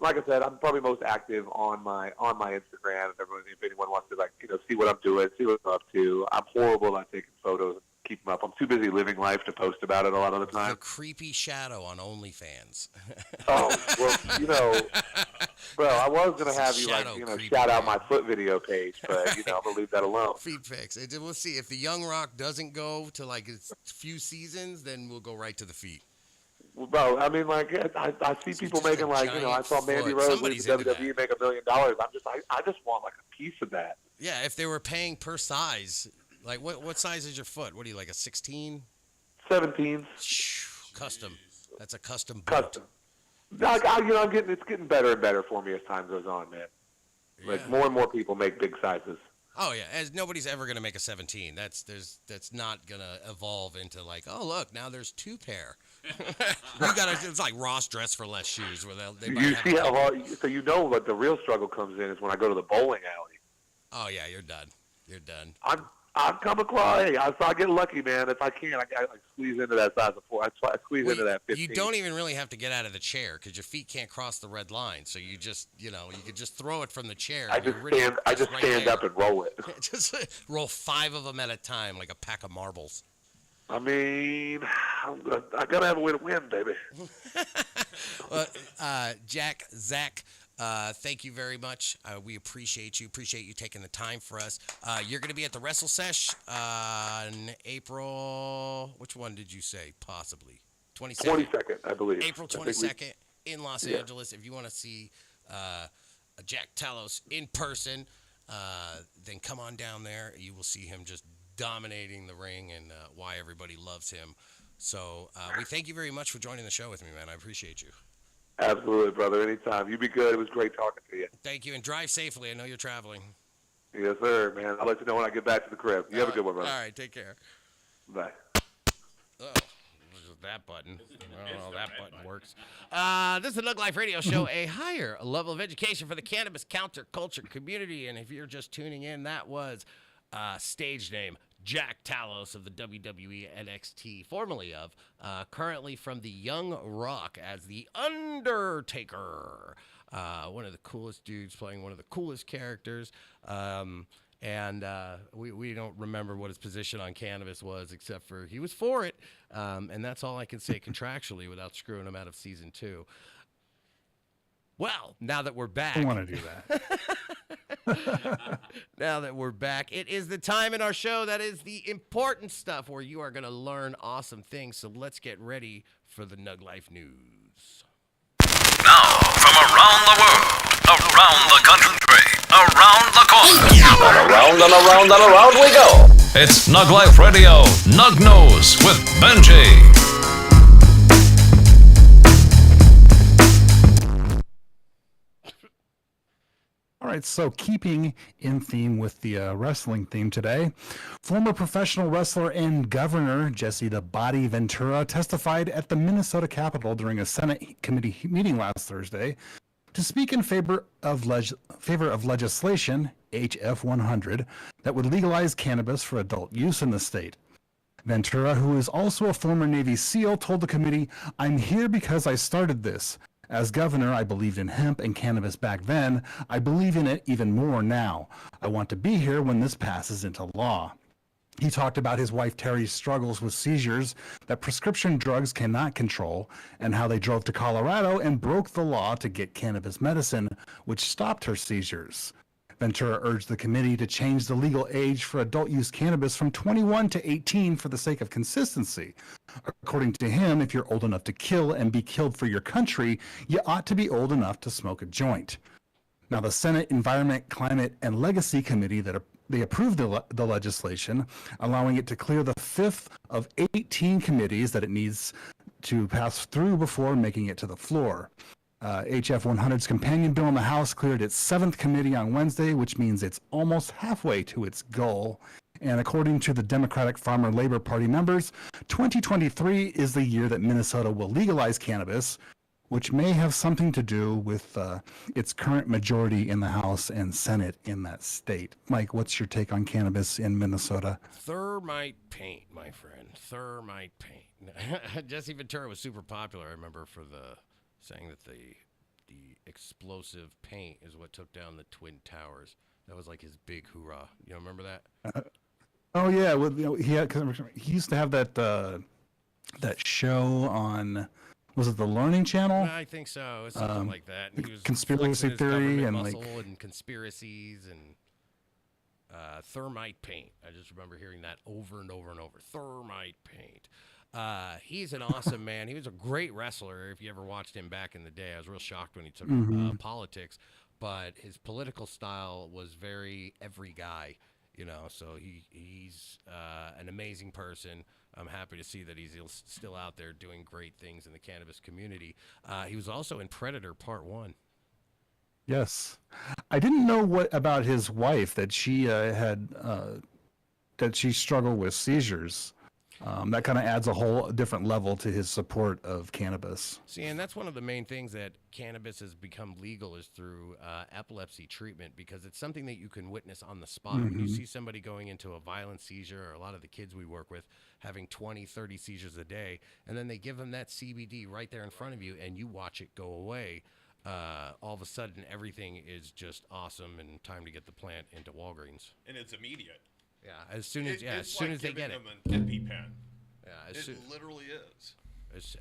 Like I said, I'm probably most active on my Instagram. If anyone wants to see what I'm doing, see what I'm up to. I'm horrible at taking photos and keep them up. I'm too busy living life to post about it a lot of the time. The creepy shadow on OnlyFans. Oh well, bro, I was gonna have you shout out my foot video page, but I'm gonna leave that alone. Feet pics. We'll see if the Young Rock doesn't go to its few seasons, then we'll go right to the feet. Bro, I mean, I see people making I saw Mandy Rose leave the WWE make $1 million. I just want a piece of that. Yeah, if they were paying per size, what size is your foot? What are you, a 16? 17. Custom. That's a custom boot. Custom. It's getting better and better for me as time goes on, man. More and more people make big sizes. Oh yeah, as nobody's ever gonna make a 17. That's not gonna evolve into oh look, now there's 2 pair. It's like Ross Dress for Less shoes where they you see how hard. So what the real struggle comes in is when I go to the bowling alley. Oh yeah, you're done. You're done. I'm coming close. Hey, I get lucky, man. If I can, I squeeze into that size of 4. I squeeze into that 15. You don't even really have to get out of the chair because your feet can't cross the red line. So you just, you could just throw it from the chair. I just stand up and roll it. Just roll 5 of them at a time, like a pack of marbles. I mean, I gotta have a way to win, baby. Zach. Thank you very much. We appreciate you. Appreciate you taking the time for us. You're going to be at the Wrestle Sesh on April. Which one did you say? Possibly 22nd. 22nd, I believe. April 22nd in Los Angeles. If you want to see Jack Tallos in person, then come on down there. You will see him just dominating the ring and why everybody loves him. So we thank you very much for joining the show with me, man. I appreciate you. Absolutely, brother. Anytime. You be good. It was great talking to you. Thank you, and drive safely. I know you're traveling. Yes, sir, man. I'll let you know when I get back to the crib. You have a good one, brother. All right, take care. Bye. Oh, that button. Oh, that button works. This is the NugLife Radio Show, a higher level of education for the cannabis counterculture community. And if you're just tuning in, that was stage name Jack Tallos of the WWE NXT, formerly of, currently from the Young Rock as the Undertaker. One of the coolest dudes playing one of the coolest characters. And we don't remember what his position on cannabis was, except for he was for it. And that's all I can say contractually without screwing him out of season 2. Well, now that we're back. I want to do that. Now that we're back, it is the time in our show that is the important stuff where you are going to learn awesome things. So let's get ready for the NugLife news. Now, from around the world, around the country, around the corner, Around and around and around we go. it's NugLife Radio, Nug News with Benji. All right, so keeping in theme with the wrestling theme today, former professional wrestler and governor Jesse the Body Ventura testified at the Minnesota Capitol during a Senate committee meeting last Thursday to speak in favor of legislation, HF 100, that would legalize cannabis for adult use in the state. Ventura, who is also a former Navy SEAL, told the committee, "I'm here because I started this. As governor, I believed in hemp and cannabis back then. I believe in it even more now. I want to be here when this passes into law." He talked about his wife Terry's struggles with seizures that prescription drugs cannot control, and how they drove to Colorado and broke the law to get cannabis medicine, which stopped her seizures. Ventura urged the committee to change the legal age for adult use cannabis from 21 to 18 for the sake of consistency. According to him, if you're old enough to kill and be killed for your country, you ought to be old enough to smoke a joint. Now, the Senate Environment, Climate, and Legacy Committee they approved the legislation, allowing it to clear the fifth of 18 committees that it needs to pass through before making it to the floor. HF 100's companion bill in the House cleared its seventh committee on Wednesday, which means it's almost halfway to its goal. And according to the Democratic Farmer Labor Party members, 2023 is the year that Minnesota will legalize cannabis, which may have something to do with its current majority in the House and Senate in that state. Mike, what's your take on cannabis in Minnesota? Thermite paint, my friend. Thermite paint. Jesse Ventura was super popular, I remember, for saying that the explosive paint is what took down the Twin Towers. That was like his big hoorah. You know, remember that? Oh yeah, well, he used to have that show on. Was it the Learning Channel? I think so. It's something like that. And he was conspiracy theory and conspiracies and thermite paint. I just remember hearing that over and over and over. Thermite paint. He's an awesome man. He was a great wrestler. If you ever watched him back in the day, I was real shocked when he took politics. But his political style was very every guy, you know. So he's an amazing person. I'm happy to see that he's still out there doing great things in the cannabis community. He was also in Predator Part 1. Yes. I didn't know what about his wife, that she struggled with seizures. That kind of adds a whole different level to his support of cannabis. See, and that's one of the main things that cannabis has become legal is through epilepsy treatment, because it's something that you can witness on the spot. When you see somebody going into a violent seizure, or a lot of the kids we work with having 20, 30 seizures a day, and then they give them that CBD right there in front of you, and you watch it go away, all of a sudden everything is just awesome, and time to get the plant into Walgreens. And it's immediate. Yeah, as soon as they get it. An EpiPen. Yeah, it literally is.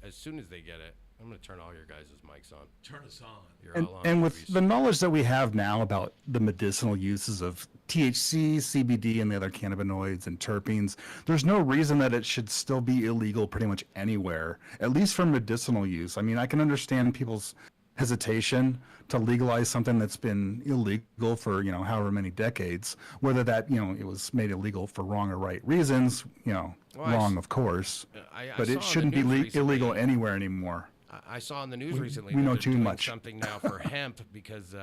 As soon as they get it, I'm going to turn all your guys' mics on. Turn us on. And with the knowledge that we have now about the medicinal uses of THC, CBD, and the other cannabinoids and terpenes, there's no reason that it should still be illegal pretty much anywhere, at least for medicinal use. I mean, I can understand people's hesitation to legalize something that's been illegal for, however many decades, whether that, it was made illegal for wrong or right reasons, wrong, of course, but it shouldn't be illegal anywhere anymore. I saw in the news recently we that know they're too doing much. something now for hemp, because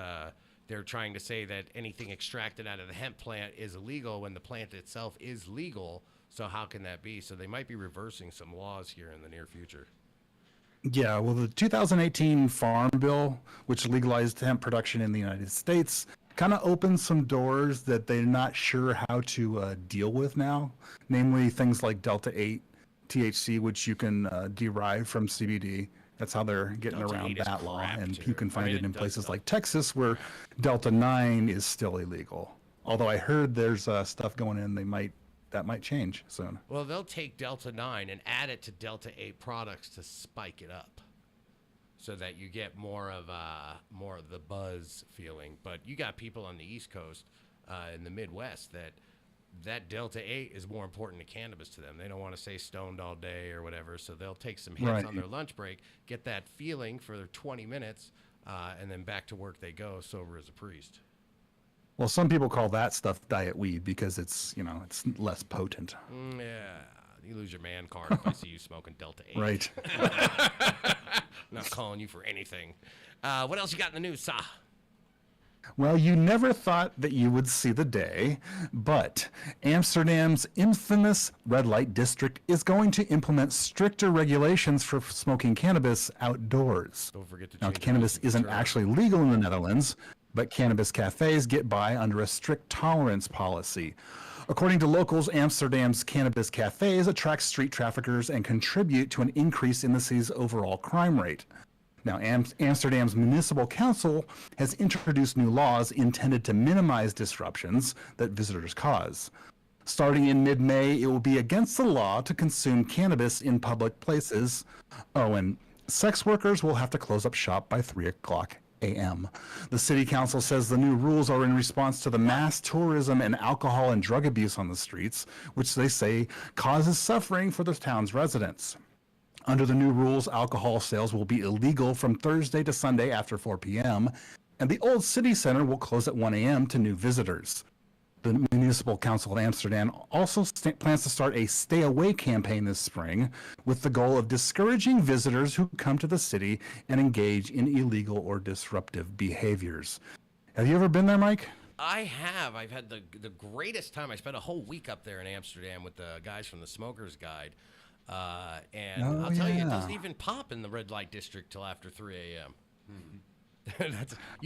they're trying to say that anything extracted out of the hemp plant is illegal when the plant itself is legal. So how can that be? So they might be reversing some laws here in the near future. Yeah, well, the 2018 Farm Bill, which legalized hemp production in the United States, kind of opens some doors that they're not sure how to deal with now, namely things like Delta-8 THC, which you can derive from CBD. That's how they're getting around that law, and you can find it in places like Texas, where Delta-9 is still illegal. Although I heard there's stuff going in, that might change soon. Well, they'll take Delta-9 and add it to Delta-8 products to spike it up, so that you get more of the buzz feeling. But you got people on the East Coast, in the Midwest, that Delta-8 is more important to cannabis to them. They don't want to stay stoned all day or whatever, so they'll take some hits on their lunch break, get that feeling for their 20 minutes, and then back to work they go, sober as a priest. Well, some people call that stuff diet weed because it's less potent. Yeah, you lose your man card if I see you smoking Delta-8. Right. Not calling you for anything. What else you got in the news, Sa? Well, you never thought that you would see the day, but Amsterdam's infamous red light district is going to implement stricter regulations for smoking cannabis outdoors. Don't forget to Now, cannabis isn't actually legal in the Netherlands, but cannabis cafes get by under a strict tolerance policy. According to locals, Amsterdam's cannabis cafes attract street traffickers and contribute to an increase in the city's overall crime rate. Now, Amsterdam's municipal council has introduced new laws intended to minimize disruptions that visitors cause. Starting in mid-May, it will be against the law to consume cannabis in public places. Oh, and sex workers will have to close up shop by 3 o'clock a.m. The city council says the new rules are in response to the mass tourism and alcohol and drug abuse on the streets, which they say causes suffering for the town's residents. Under the new rules, alcohol sales will be illegal from Thursday to Sunday after 4 p.m., and the old city center will close at 1 a.m. to new visitors. The Municipal Council of Amsterdam also plans to start a Stay Away campaign this spring with the goal of discouraging visitors who come to the city and engage in illegal or disruptive behaviors. Have you ever been there, Mike? I have. I've had the greatest time. I spent a whole week up there in Amsterdam with the guys from the Smokers Guide. And I'll tell you, it doesn't even pop in the red light district till after 3 a.m.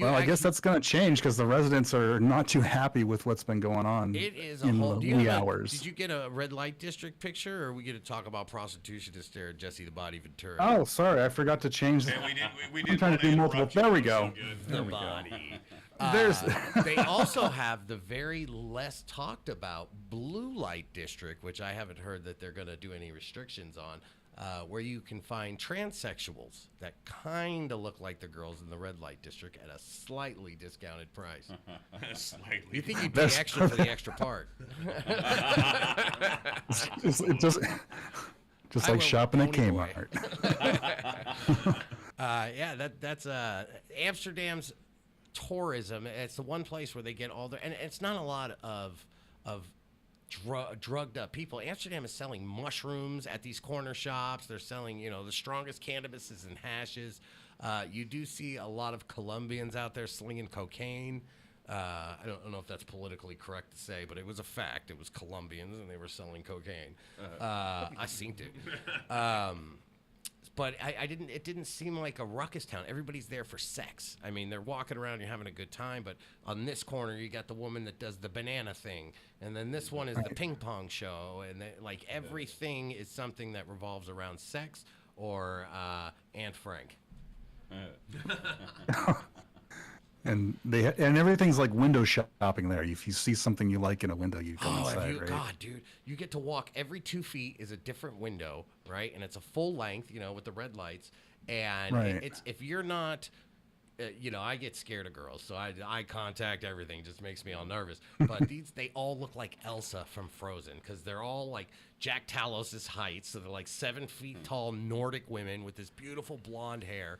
I guess that's going to change because the residents are not too happy with what's been going on. It is a in whole the wee hours. Did you get a red light district picture, or are we going to talk about prostitution to stare at Jesse the Body Ventura? Oh, sorry, I forgot to change. We I'm trying to do multiple. There we go. The body. There's. They also have the very less talked about blue light district, which I haven't heard that they're going to do any restrictions on. Where you can find transsexuals that kind of look like the girls in the red light district at a slightly discounted price. Slightly. You think you'd pay extra for the extra part? It just like shopping at Kmart. That's Amsterdam's tourism. It's the one place where they get all their, and it's not a lot of drugged up people. Amsterdam is selling mushrooms at these corner shops. They're selling, the strongest cannabises and hashes. You do see a lot of Colombians out there slinging cocaine. I don't know if that's politically correct to say, but it was a fact. It was Colombians, and they were selling cocaine. I seen it. But it didn't seem like a ruckus town. Everybody's there for sex. I mean, they're walking around, you're having a good time, but on this corner, you got the woman that does the banana thing, and then this one is the ping pong show, and everything is something that revolves around sex or Aunt Frank. And everything's like window shopping there. If you see something you like in a window, you go inside, right? God, dude, you get to walk every 2 feet is a different window, right? And it's a full length, with the red lights. And it's if you're not, I get scared of girls, so eye contact, everything just makes me all nervous. But they all look like Elsa from Frozen because they're all like Jack Tallos' height, so they're like 7 feet tall Nordic women with this beautiful blonde hair.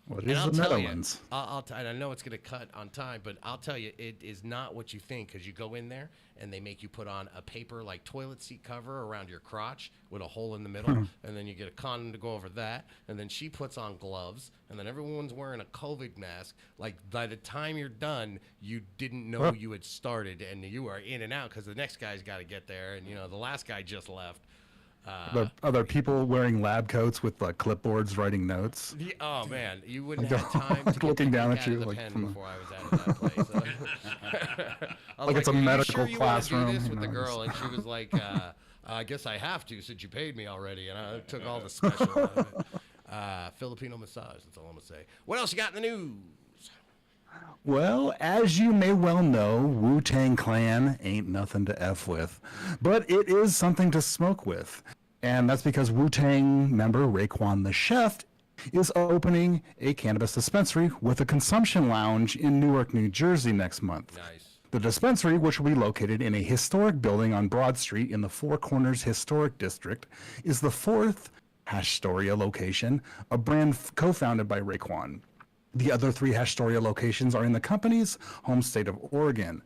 What is the Netherlands? I know it's going to cut on time, but I'll tell you, it is not what you think because you go in there and they make you put on a paper like toilet seat cover around your crotch with a hole in the middle, and then you get a condom to go over that, and then she puts on gloves, and then everyone's wearing a COVID mask. Like by the time you're done, you didn't know you had started, and you are in and out because the next guy's got to get there, and the last guy just left. Are there people wearing lab coats with clipboards writing notes? Oh man, you wouldn't have time to looking down at out you of the like pen from before I was out of that place. I was it's a "Are you medical sure you wanna classroom, do this you with the know, girl, and she was like, "I guess I have to since you paid me already," and I took all the special out of it. Filipino massage. That's all I'm gonna say. What else you got in the news? Well, as you may well know, Wu-Tang Clan ain't nothing to F with, but it is something to smoke with. And that's because Wu-Tang member Raekwon the Chef is opening a cannabis dispensary with a consumption lounge in Newark, New Jersey next month. Nice. The dispensary, which will be located in a historic building on Broad Street in the Four Corners Historic District, is the fourth Hashstoria location, a brand co-founded by Raekwon. The other 3 Hashstoria locations are in the company's home state of Oregon.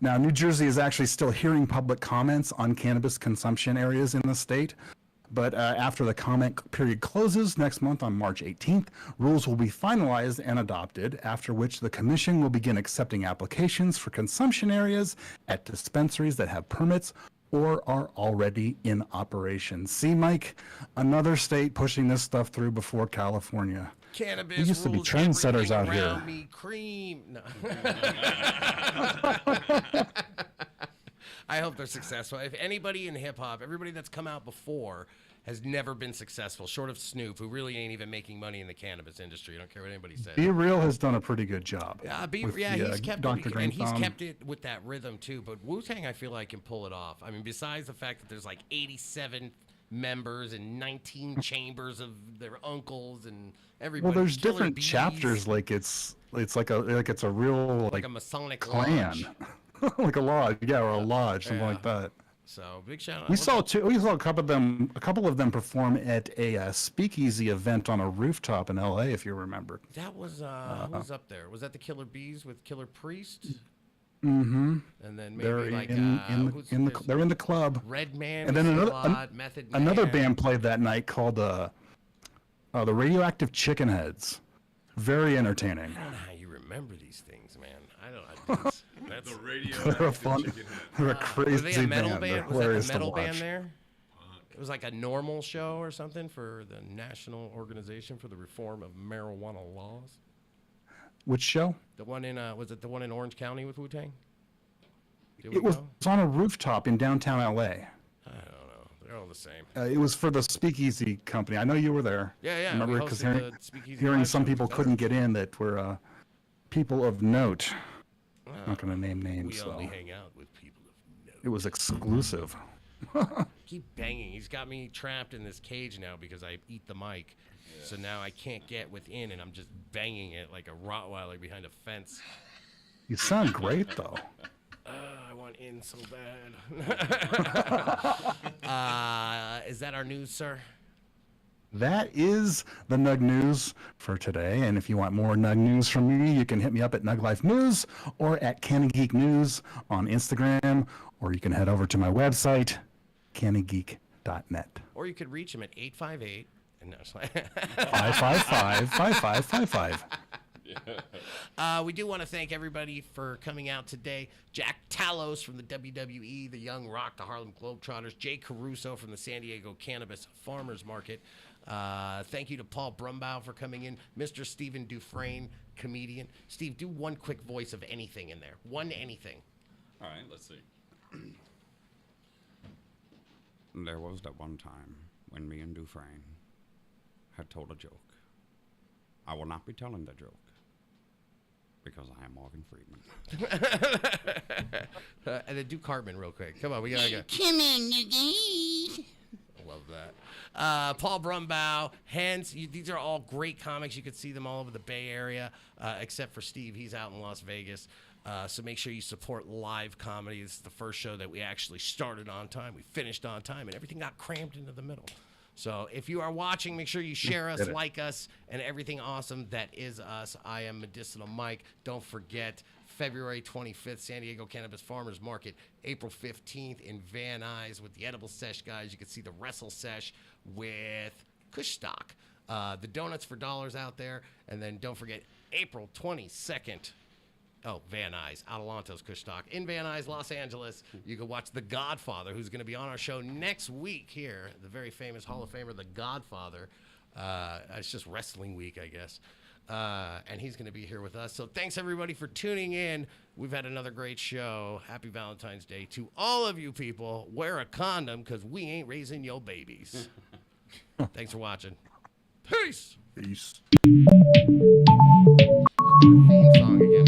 Now, New Jersey is actually still hearing public comments on cannabis consumption areas in the state, but after the comment period closes next month on March 18th, rules will be finalized and adopted, after which the commission will begin accepting applications for consumption areas at dispensaries that have permits or are already in operation. See, Mike, another state pushing this stuff through before California. Cannabis We used to be rules trendsetters out everything here. around me, cream. No. I hope they're successful. If anybody in hip hop, everybody that's come out before has never been successful, short of Snoop, who really ain't even making money in the cannabis industry. I don't care what anybody says. Be Real has done a pretty good job. He's kept Dr. it, Dre and he's song. kept it with that rhythm too. But Wu-Tang, I feel like, can pull it off. I mean, besides the fact that there's like 87 members and 19 chambers of their uncles and everybody. Well, there's Killer different bees, chapters. Like it's like a real like a Masonic clan, lodge. like a lodge, yeah, or a lodge, something like that. So big shout out. We saw a couple of them perform at a speakeasy event on a rooftop in L.A. If you remember. That was who was up there? Was that the Killer Bees with Killer Priest? Mm-hmm. And then maybe They're like they're in the club. Red Man, And then Method another Man. band played that night called the Radioactive Chicken Heads. Very entertaining. I don't know how you remember these things, man. I don't. That's The radio. They're fun. They're a were crazy they a metal band. They're band? Was that hilarious the to metal band watch. there? It was like a normal show or something for the National Organization for the Reform of Marijuana Laws. Which show? The one in was it the one in Orange County with Wu-Tang? It was on a rooftop in downtown L.A. I don't know. They're all the same. It was for the Speakeasy Company. I know you were there. Yeah. Remember, we because hosted the Speakeasy hearing live some show people together. couldn't get in that were people of note. I'm not going to name names. We So only hang out with people of note. it was exclusive. Keep banging. He's got me trapped in this cage now because I eat the mic. So now I can't get within, and I'm just banging it like a Rottweiler behind a fence. You sound great though. I want in so bad. Is that our news, sir? That is the Nug News for today. And if you want more Nug News from me, you can hit me up at NugLife News or at Canny Geek News on Instagram, or you can head over to my website, cannygeek.net. Or you could reach him at 858. And no, it's like 555-5555. we do want to thank everybody for coming out today. Jack Tallos from the WWE, the Young Rock, the Harlem Globetrotters, Jay Caruso from the San Diego Cannabis Farmers Market. Thank you to Paul Brumbaugh for coming in. Mr. Stephen Dufresne, comedian. Steve, do one quick voice of anything in there. One anything. All right, let's see. There was that one time when me and Dufresne had told a joke. I will not be telling the joke because I am Morgan Freeman. And then do Cartman real quick. Come on, we gotta go. Come on, you guys. I love that. Paul Brumbaugh, Hens, these are all great comics. You can see them all over the Bay Area, except for Steve. He's out in Las Vegas. So make sure you support live comedy. This is the first show that we actually started on time. We finished on time, and everything got crammed into the middle. So if you are watching, make sure you share us, like us, and everything awesome that is us. I am Medicinal Mike. Don't forget, February 25th, San Diego Cannabis Farmers Market. April 15th in Van Nuys with the Edible Sesh guys. You can see the Wrestle Sesh with Kush Stock. The donuts for dollars out there. And then don't forget, April 22nd. Oh, Van Nuys, Adelanto's Kush Stock. In Van Nuys, Los Angeles, you can watch The Godfather, who's going to be on our show next week here. The very famous Hall of Famer, The Godfather. It's just wrestling week, I guess. And he's going to be here with us. So thanks, everybody, for tuning in. We've had another great show. Happy Valentine's Day to all of you people. Wear a condom because we ain't raising your babies. Thanks for watching. Peace. Peace. Theme song again.